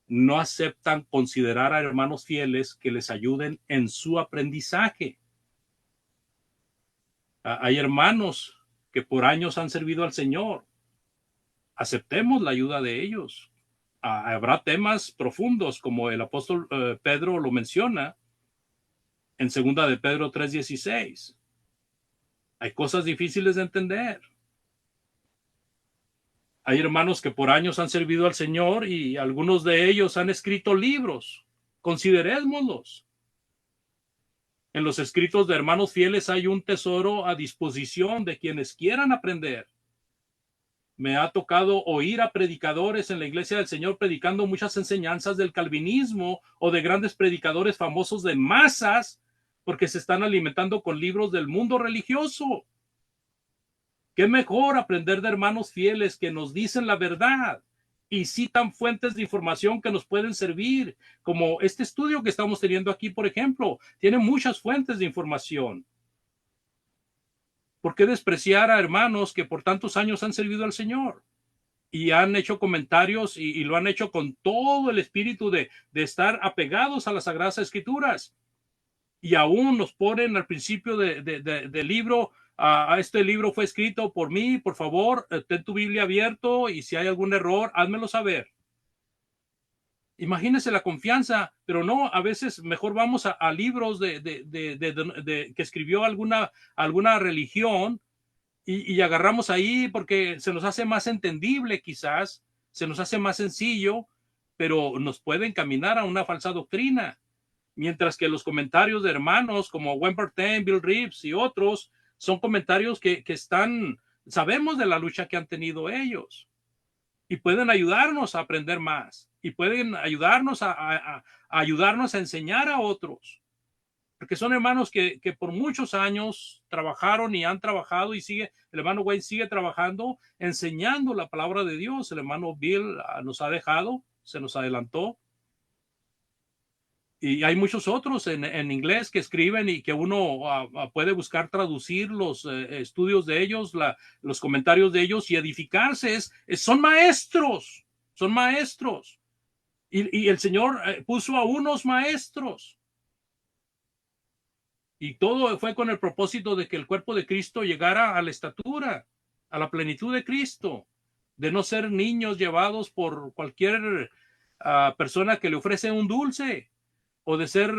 no aceptan considerar a hermanos fieles que les ayuden en su aprendizaje. Hay hermanos que por años han servido al Señor. Aceptemos la ayuda de ellos. Habrá temas profundos, como el apóstol Pedro lo menciona en 2 de Pedro 3:16. Hay cosas difíciles de entender. Hay hermanos que por años han servido al Señor y algunos de ellos han escrito libros. Considerémoslos. En los escritos de hermanos fieles hay un tesoro a disposición de quienes quieran aprender. Me ha tocado oír a predicadores en la iglesia del Señor predicando muchas enseñanzas del calvinismo o de grandes predicadores famosos de masas porque se están alimentando con libros del mundo religioso. Qué mejor aprender de hermanos fieles que nos dicen la verdad y citan fuentes de información que nos pueden servir, como este estudio que estamos teniendo aquí, por ejemplo, tiene muchas fuentes de información. ¿Por qué despreciar a hermanos que por tantos años han servido al Señor y han hecho comentarios y lo han hecho con todo el espíritu de estar apegados a las Sagradas Escrituras? Y aún nos ponen al principio del libro, este libro fue escrito por mí, por favor, ten tu Biblia abierto y si hay algún error, házmelo saber. Imagínense la confianza, pero no, a veces mejor vamos a libros que escribió alguna religión y agarramos ahí porque se nos hace más entendible quizás, se nos hace más sencillo, pero nos puede encaminar a una falsa doctrina. Mientras que los comentarios de hermanos como Wemberton, Bill Reeves y otros son comentarios que están, sabemos de la lucha que han tenido ellos y pueden ayudarnos a aprender más y pueden ayudarnos a ayudarnos a enseñar a otros, porque son hermanos que por muchos años trabajaron y han trabajado y sigue, el hermano Wayne sigue trabajando, enseñando la palabra de Dios. El hermano Bill nos ha dejado, se nos adelantó, y hay muchos otros en inglés que escriben y que uno puede buscar traducir los estudios de ellos, los comentarios de ellos y edificarse. Son maestros, son maestros. Y el Señor puso a unos maestros. Y todo fue con el propósito de que el cuerpo de Cristo llegara a la estatura, a la plenitud de Cristo, de no ser niños llevados por cualquier persona que le ofrece un dulce, o de ser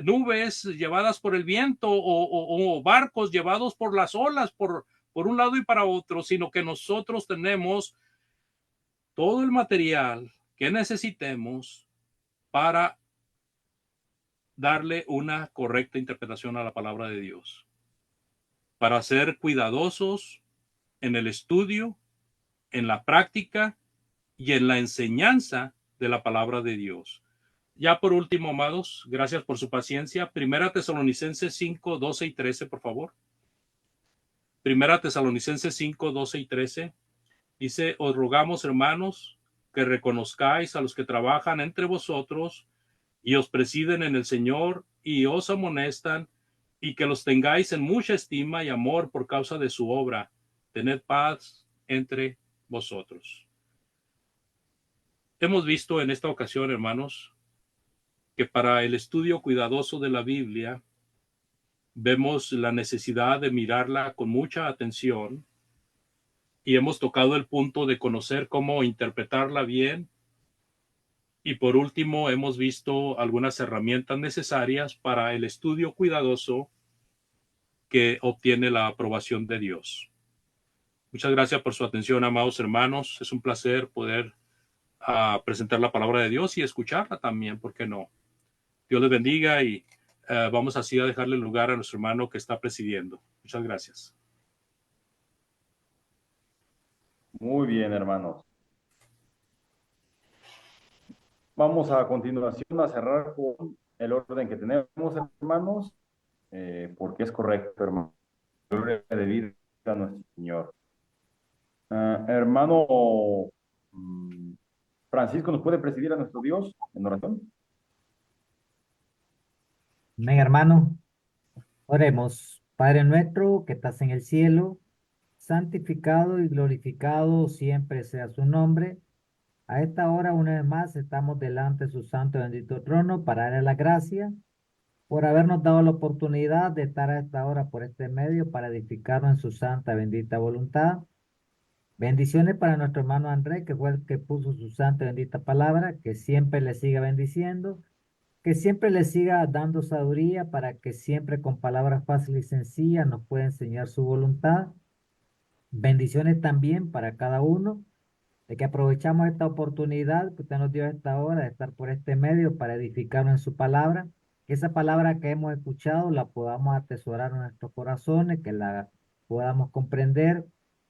nubes llevadas por el viento o barcos llevados por las olas por un lado y para otro, sino que nosotros tenemos todo el material que necesitemos para darle una correcta interpretación a la palabra de Dios, para ser cuidadosos en el estudio, en la práctica y en la enseñanza de la palabra de Dios. Ya por último, amados, gracias por su paciencia. Primera Tesalonicenses 5, 12 y 13, por favor. Primera Tesalonicenses 5, 12 y 13. Dice, os rogamos, hermanos, que reconozcáis a los que trabajan entre vosotros y os presiden en el Señor y os amonestan, y que los tengáis en mucha estima y amor por causa de su obra. Tened paz entre vosotros. Hemos visto en esta ocasión, hermanos, que para el estudio cuidadoso de la Biblia vemos la necesidad de mirarla con mucha atención, y hemos tocado el punto de conocer cómo interpretarla bien, y por último hemos visto algunas herramientas necesarias para el estudio cuidadoso que obtiene la aprobación de Dios. Muchas gracias por su atención, amados hermanos. Es un placer poder presentar la palabra de Dios y escucharla también, ¿por qué no? Dios les bendiga y vamos así a dejarle lugar a nuestro hermano que está presidiendo. Muchas gracias. Muy bien, hermanos. Vamos a continuación a cerrar con el orden que tenemos, hermanos, porque es correcto, hermano. Gloria de vida a nuestro Señor. Hermano Francisco, ¿nos puede presidir a nuestro Dios en oración? Amén, hermano. Oremos. Padre nuestro que estás en el cielo, santificado y glorificado siempre sea su nombre. A esta hora, una vez más, estamos delante de su santo y bendito trono para darle la gracia por habernos dado la oportunidad de estar a esta hora por este medio para edificarnos en su santa y bendita voluntad. Bendiciones para nuestro hermano André, que fue el que puso su santa y bendita palabra, que siempre le siga bendiciendo, que siempre le siga dando sabiduría para que siempre con palabras fáciles y sencillas nos pueda enseñar su voluntad. Bendiciones también para cada uno, de que aprovechamos esta oportunidad que usted nos dio a esta hora de estar por este medio para edificarnos en su palabra, que esa palabra que hemos escuchado la podamos atesorar en nuestros corazones, que la podamos comprender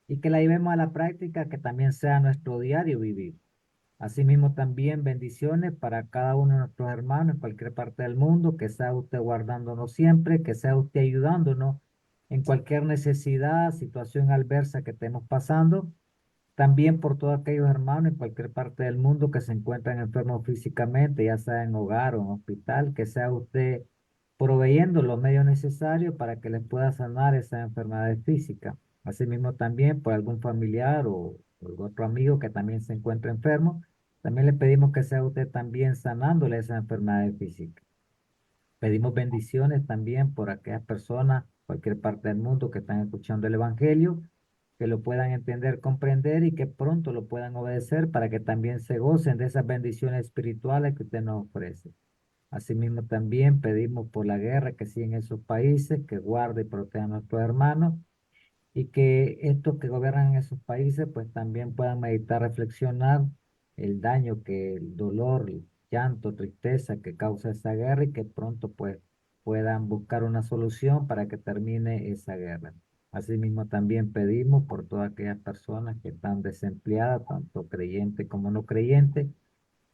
y que la llevemos a la práctica, que también sea nuestro diario vivir. Asimismo también bendiciones para cada uno de nuestros hermanos en cualquier parte del mundo, que sea usted guardándonos siempre, que sea usted ayudándonos en cualquier necesidad, situación adversa que estemos pasando. También por todos aquellos hermanos en cualquier parte del mundo que se encuentran enfermos físicamente, ya sea en hogar o en hospital, que sea usted proveyendo los medios necesarios para que les pueda sanar esas enfermedades físicas. Asimismo también por algún familiar o otro amigo que también se encuentra enfermo, también le pedimos que sea usted también sanándole esas enfermedades físicas. Pedimos bendiciones también por aquellas personas, cualquier parte del mundo que están escuchando el Evangelio, que lo puedan entender, comprender y que pronto lo puedan obedecer para que también se gocen de esas bendiciones espirituales que usted nos ofrece. Asimismo, también pedimos por la guerra que sigue en esos países, que guarde y proteja a nuestros hermanos y que estos que gobiernan en esos países pues también puedan meditar, reflexionar el daño que el dolor, el llanto, tristeza que causa esa guerra y que pronto pues puedan buscar una solución para que termine esa guerra. Asimismo también pedimos por todas aquellas personas que están desempleadas, tanto creyentes como no creyentes,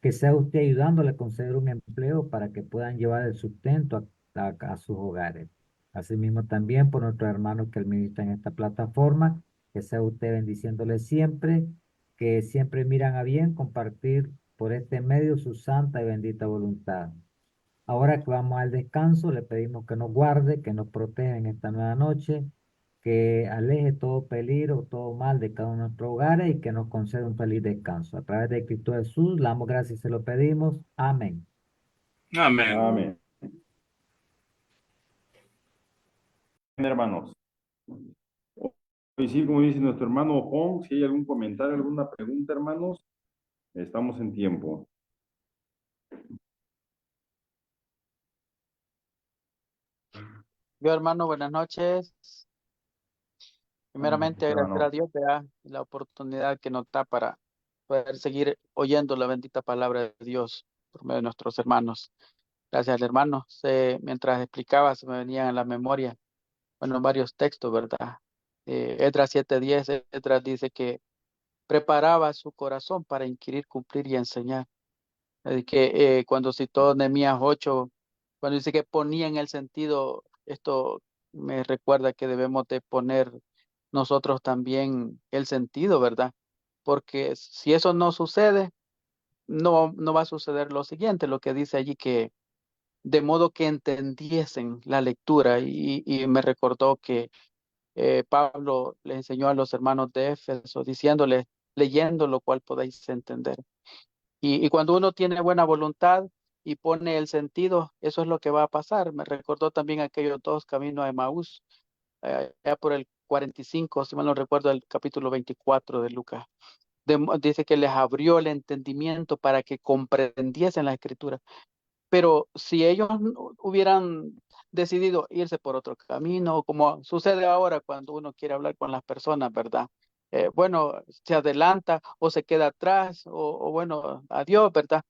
que sea usted ayudándole a conseguir un empleo para que puedan llevar el sustento a sus hogares. Asimismo también por nuestros hermanos que administran esta plataforma, que sea usted bendiciéndole siempre, que siempre miran a bien compartir por este medio su santa y bendita voluntad. Ahora que vamos al descanso, le pedimos que nos guarde, que nos proteja en esta nueva noche, que aleje todo peligro, todo mal de cada uno de nuestros hogares y que nos conceda un feliz descanso. A través de Cristo Jesús, le damos gracias y se lo pedimos. Amén. Amén. Amén. Bien, hermanos. Y sí, como dice nuestro hermano Juan, si hay algún comentario, alguna pregunta, hermanos, estamos en tiempo. Yo, hermano, buenas noches. Primeramente, agradecer a Hermano. Dios ¿verdad? La oportunidad que nos da para poder seguir oyendo la bendita palabra de Dios por medio de nuestros hermanos. Gracias, hermano. Mientras explicaba, se me venían a la memoria, bueno, varios textos, ¿verdad? Esdras 7:10, Esdras dice que preparaba su corazón para inquirir, cumplir y enseñar. Cuando citó Nehemías 8, cuando dice que ponía en el sentido, esto me recuerda que debemos de poner nosotros también el sentido, ¿verdad? Porque si eso no sucede, no va a suceder lo siguiente, lo que dice allí que de modo que entendiesen la lectura y me recordó que Pablo le enseñó a los hermanos de Éfeso diciéndoles, leyendo lo cual podéis entender. Y cuando uno tiene buena voluntad y pone el sentido, eso es lo que va a pasar. Me recordó también aquellos dos caminos a Emaús, allá por el 45, si mal no recuerdo, el capítulo 24 de Lucas. Dice que les abrió el entendimiento para que comprendiesen la escritura. Pero si ellos hubieran decidido irse por otro camino, como sucede ahora cuando uno quiere hablar con las personas, ¿verdad? Bueno, se adelanta o se queda atrás o bueno, adiós, ¿verdad?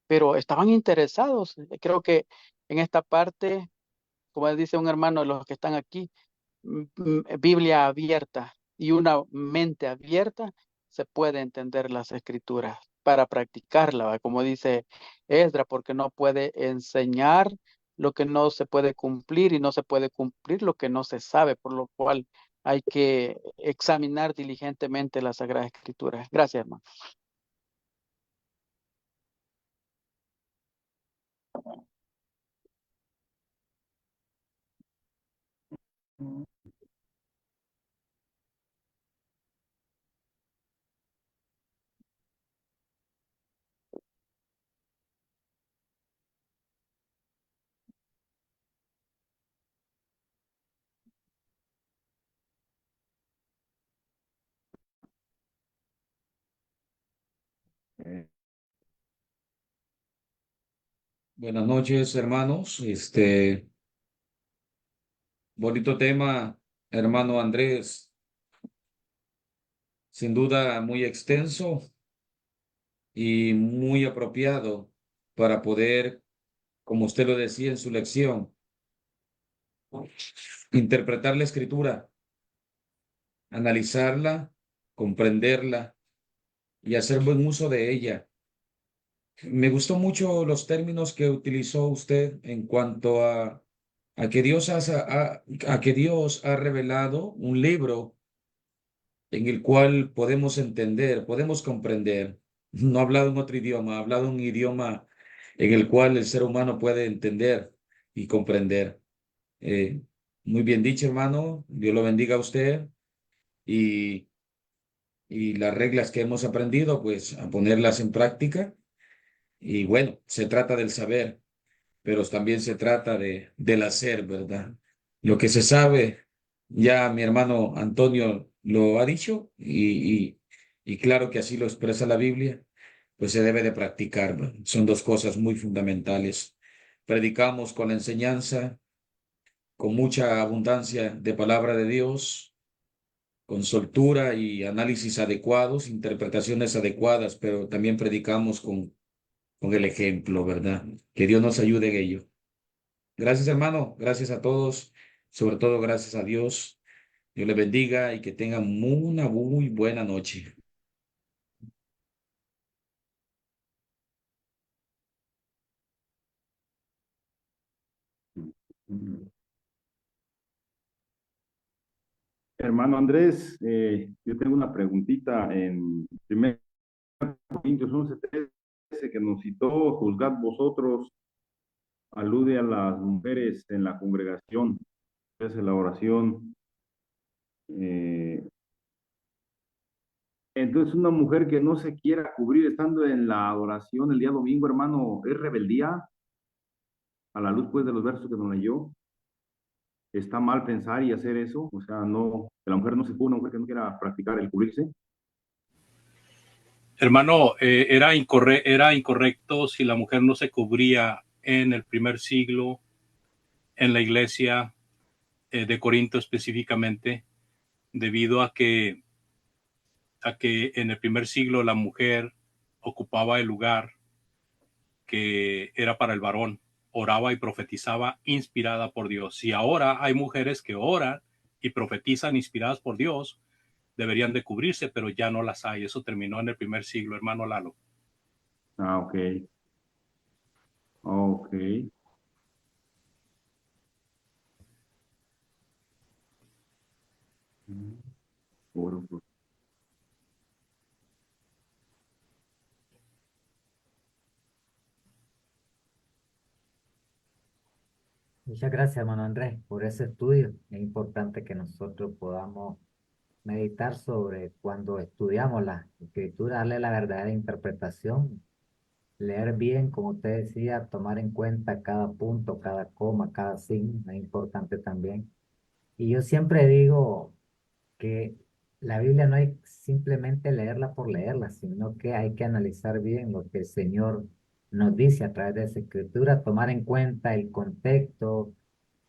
Pero estaban interesados. Creo que en esta parte, como dice un hermano de los que están aquí, Biblia abierta y una mente abierta, se puede entender las escrituras para practicarla, ¿va? Como dice Esdras, porque no puede enseñar lo que no se puede cumplir y no se puede cumplir lo que no se sabe, por lo cual hay que examinar diligentemente la Sagrada Escritura. Gracias, hermano. Eh, Buenas noches, hermanos. Bonito tema, hermano Andrés. Sin duda muy extenso y muy apropiado para poder, como usted lo decía en su lección, interpretar la escritura, analizarla, comprenderla y hacer buen uso de ella. Me gustó mucho los términos que utilizó usted en cuanto a que a que Dios ha revelado un libro en el cual podemos entender, podemos comprender. No ha hablado en otro idioma, ha hablado un idioma en el cual el ser humano puede entender y comprender. Eh, Muy bien dicho, hermano. Dios lo bendiga a usted y, y las reglas que hemos aprendido, pues a ponerlas en práctica. Y bueno, se trata del saber, pero también se trata del hacer, ¿verdad? Lo que se sabe, ya mi hermano Antonio lo ha dicho y claro que así lo expresa la Biblia, pues se debe de practicar, ¿no? Son dos cosas muy fundamentales. Predicamos con la enseñanza, con mucha abundancia de palabra de Dios, con soltura y análisis adecuados, interpretaciones adecuadas, pero también predicamos con el ejemplo, ¿verdad? Que Dios nos ayude en ello. Gracias, hermano. Gracias a todos. Sobre todo, gracias a Dios. Dios les bendiga y que tengan una muy buena noche. Hermano Andrés, yo tengo una preguntita en 1 Corintios 11:13 que nos citó, juzgad vosotros, alude a las mujeres en la congregación, es la oración. eh, entonces una mujer que no se quiera cubrir estando en la adoración el día domingo, hermano, ¿es rebeldía? A la luz pues de los versos que nos leyó, ¿está mal pensar y hacer eso? O sea, no, que la mujer no se cubre, una mujer que no quiera practicar el cubrirse. Hermano, era incorrecto si la mujer no se cubría en el primer siglo, en la iglesia de Corinto específicamente, debido a que en el primer siglo la mujer ocupaba el lugar que era para el varón, oraba y profetizaba inspirada por Dios. Y ahora hay mujeres que oran y profetizan inspiradas por Dios, deberían de cubrirse, pero ya no las hay. Eso terminó en el primer siglo, hermano Lalo. Ah, ok. Ok. Oro por- Muchas gracias, hermano Andrés, por ese estudio. Es importante que nosotros podamos meditar sobre cuando estudiamos la escritura, darle la verdadera interpretación, leer bien, como usted decía, tomar en cuenta cada punto, cada coma, cada signo, es importante también. Y yo siempre digo que la Biblia no hay simplemente leerla por leerla, sino que hay que analizar bien lo que el Señor nos dice a través de esa escritura, tomar en cuenta el contexto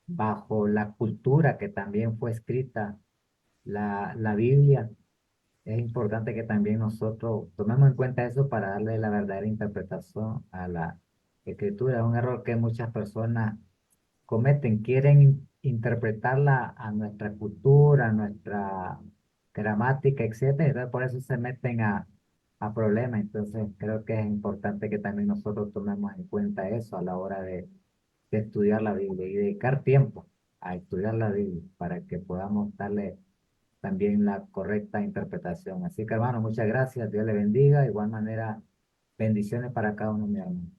bajo la cultura que también fue escrita la Biblia. Es importante que también nosotros tomemos en cuenta eso para darle la verdadera interpretación a la escritura. Es un error que muchas personas cometen, quieren interpretarla a nuestra cultura, a nuestra gramática, etcétera. Entonces, por eso se meten a problemas. Entonces, creo que es importante que también nosotros tomemos en cuenta eso a la hora de estudiar la Biblia y dedicar tiempo a estudiar la Biblia para que podamos darle también la correcta interpretación. Así que, hermano, muchas gracias. Dios le bendiga. De igual manera, bendiciones para cada uno de mis hermanos.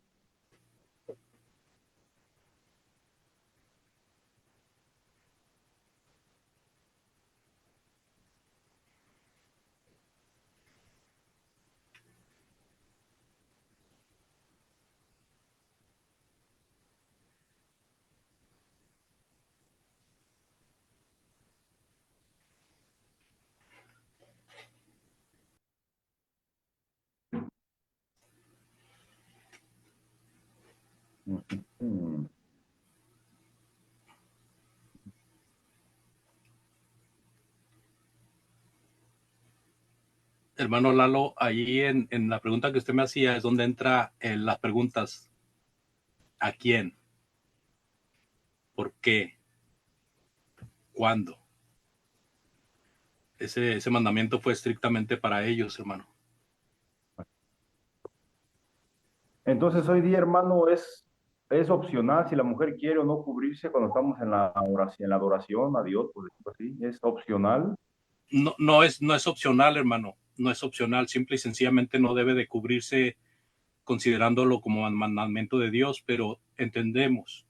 Ujú. Hermano Lalo, ahí en la pregunta que usted me hacía es donde entra las preguntas. ¿A quién? ¿Por qué? ¿Cuándo? Ese mandamiento fue estrictamente para ellos, hermano. Entonces hoy día, hermano, es opcional si la mujer quiere o no cubrirse cuando estamos en la adoración a Dios, por decirlo así. Es opcional. No es opcional, hermano. No es opcional. Simple y sencillamente no debe de cubrirse considerándolo como mandamiento de Dios, pero entendemos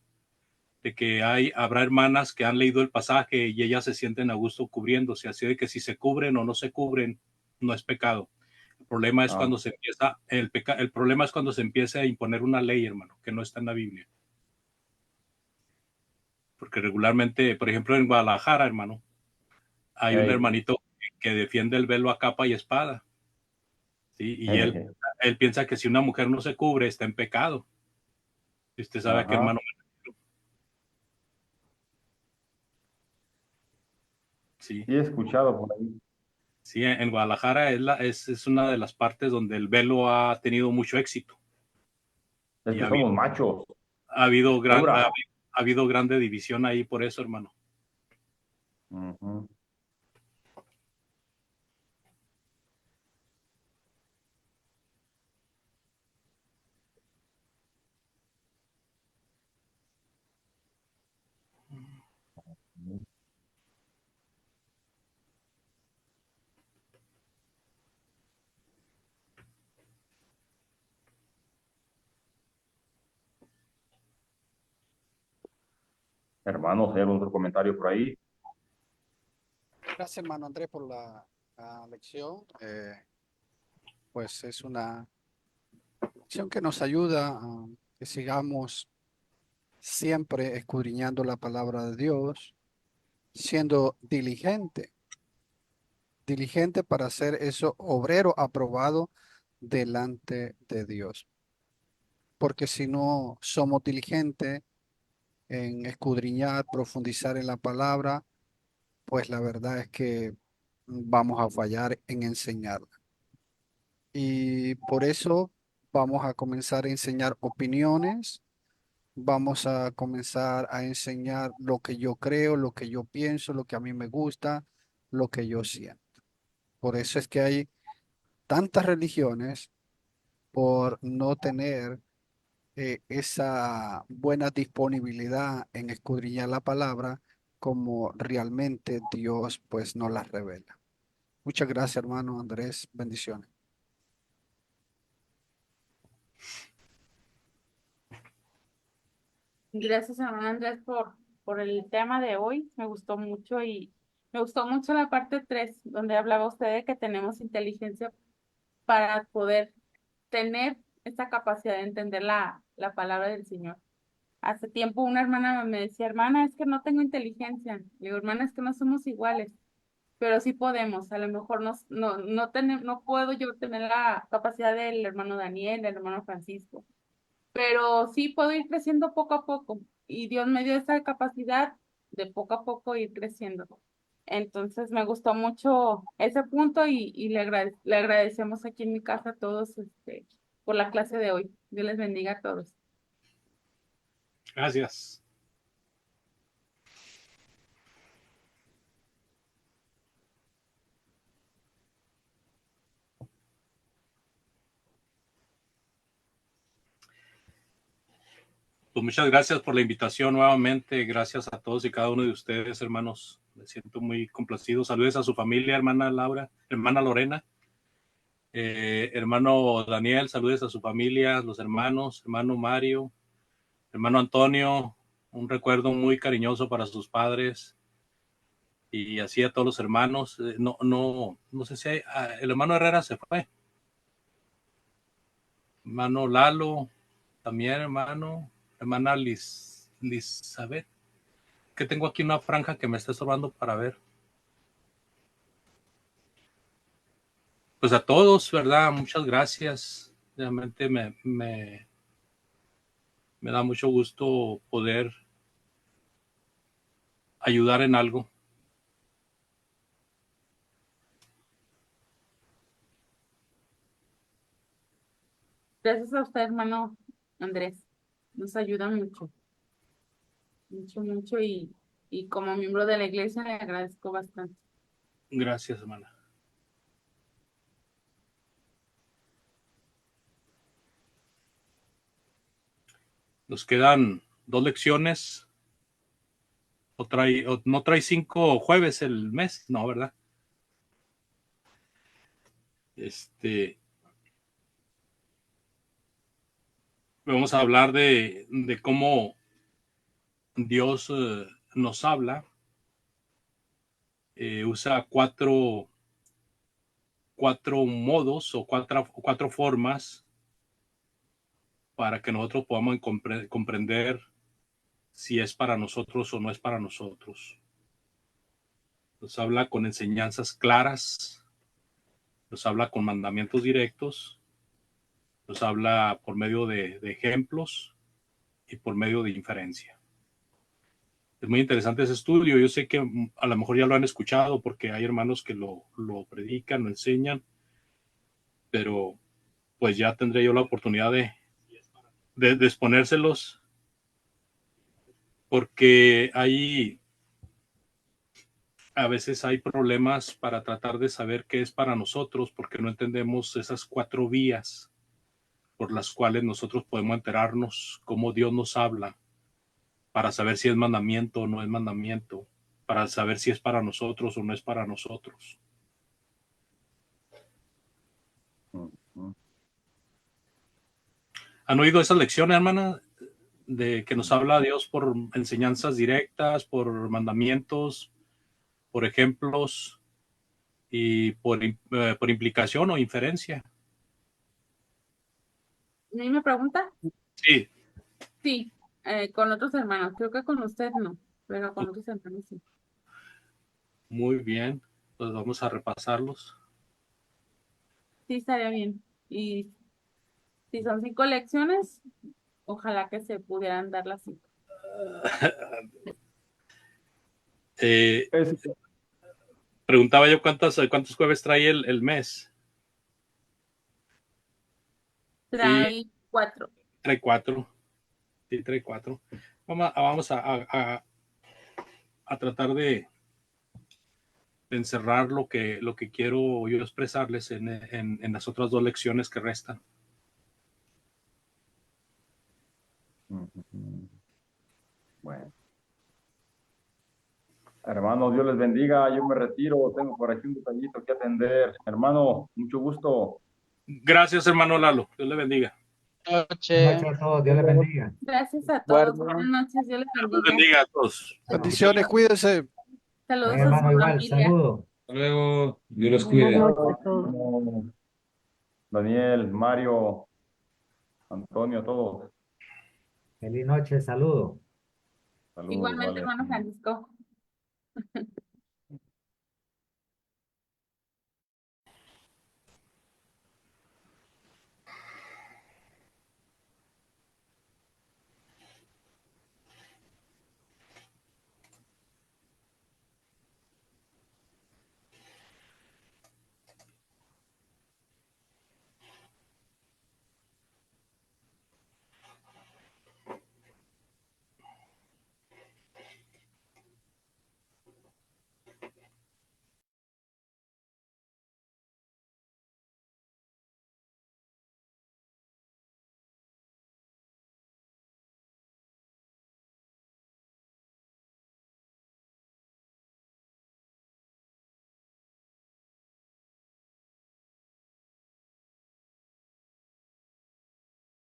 de que habrá hermanas que han leído el pasaje y ellas se sienten a gusto cubriéndose, así de que si se cubren o no se cubren, no es pecado. El problema es Ah, cuando se empieza, el problema es cuando se empieza a imponer una ley, hermano, que no está en la Biblia. Porque regularmente, por ejemplo, en Guadalajara, hermano, hay un hey, hermanito que defiende el velo a capa y espada. ¿Sí? Y él piensa que si una mujer no se cubre, está en pecado. Y usted sabe a qué hermano. Sí. Sí, he escuchado por ahí. Sí, en Guadalajara es una de las partes donde el velo ha tenido mucho éxito. Es Y que somos machos. ha habido Ahora. ha habido grande división ahí por eso, hermano. Ujú. Hermanos, ¿hay algún otro comentario por ahí? Gracias, hermano Andrés, por la lección. Pues es una lección que nos ayuda a que sigamos siempre escudriñando la palabra de Dios, siendo diligente para hacer eso obrero aprobado delante de Dios. Porque si no somos diligentes en escudriñar, profundizar en la palabra, pues la verdad es que vamos a fallar en enseñarla. Y por eso vamos a comenzar a enseñar opiniones, vamos a comenzar a enseñar lo que yo creo, lo que yo pienso, lo que a mí me gusta, lo que yo siento. Por eso es que hay tantas religiones por no tener esa buena disponibilidad en escudriñar la palabra como realmente Dios pues nos la revela. Muchas gracias, hermano Andrés. Bendiciones. Gracias, hermano Andrés, por el tema de hoy. Me gustó mucho y me gustó mucho la parte 3 donde hablaba usted de que tenemos inteligencia para poder tener esta capacidad de entender la palabra del Señor. Hace tiempo una hermana me decía, hermana, es que no tengo inteligencia. Le digo, hermana, es que no somos iguales, pero sí podemos. A lo mejor no puedo yo tener la capacidad del hermano Daniel, del hermano Francisco, pero sí puedo ir creciendo poco a poco y Dios me dio esa capacidad de poco a poco ir creciendo. Entonces me gustó mucho ese punto y le agradecemos aquí en mi casa a todos por la clase de hoy. Dios les bendiga a todos. Gracias. Pues muchas gracias por la invitación nuevamente. Gracias a todos y cada uno de ustedes, hermanos. Me siento muy complacido. Saludos a su familia, hermana Laura, hermana Lorena, hermano Daniel, saludos a su familia, los hermanos, hermano Mario, hermano Antonio, un recuerdo muy cariñoso para sus padres y así a todos los hermanos. No sé si el hermano Herrera se fue. Hermano Lalo, también hermano, hermana Elizabeth, que tengo aquí una franja que me está estorbando para ver. Pues a todos, ¿verdad? Muchas gracias. Realmente me da mucho gusto poder ayudar en algo. Gracias a usted, hermano Andrés. Nos ayuda mucho, mucho, mucho y como miembro de la iglesia le agradezco bastante. Gracias, hermana. Nos quedan 2 lecciones. No trae 5 jueves el mes, no, ¿verdad? Vamos a hablar de cómo Dios nos habla. Usa cuatro modos o cuatro formas para que nosotros podamos comprender si es para nosotros o no es para nosotros. nos habla con enseñanzas claras, nos habla con mandamientos directos, nos habla por medio de ejemplos y por medio de inferencia. Es muy interesante ese estudio. Yo sé que a lo mejor ya lo han escuchado porque hay hermanos que lo predican, lo enseñan, pero pues ya tendré yo la oportunidad de exponérselos, porque a veces hay problemas para tratar de saber qué es para nosotros, porque no entendemos esas 4 vías por las cuales nosotros podemos enterarnos cómo Dios nos habla, para saber si es mandamiento o no es mandamiento, para saber si es para nosotros o no es para nosotros. Ujú. ¿Han oído esas lecciones, hermana? De que nos habla Dios por enseñanzas directas, por mandamientos, por ejemplos y por implicación o inferencia. ¿A mí me pregunta? Sí, Sí, con otros hermanos. Creo que con usted no, pero con otros hermanos sí. muy bien. Pues vamos a repasarlos. Sí, estaría bien. Y si son 5 lecciones, ojalá que se pudieran dar las 5. Eh, Es- preguntaba yo cuántos jueves trae el mes. Trae 4. Trae 4. Sí, trae 4. Vamos a tratar de encerrar lo que quiero yo expresarles en las otras 2 lecciones que restan. Ujú. Bueno. Hermanos, Dios les bendiga. Yo me retiro. Tengo por aquí un detallito que atender. Hermano, mucho gusto. Gracias, hermano Lalo. Dios le bendiga. Buenas Noche. noches a todos, Dios les bendiga. Gracias a todos. Bueno. Buenas noches. Dios les Dios bendiga. bendiga a todos. Bendiciones, cuídense. Saludos Amén, a su hermano, igual, familia. saludos. Hasta luego. Dios los Buenas cuide. noches a todos. Daniel, Mario, Antonio, todos. Feliz noche, saludos. Saludos, Igualmente, vale. hermano Francisco.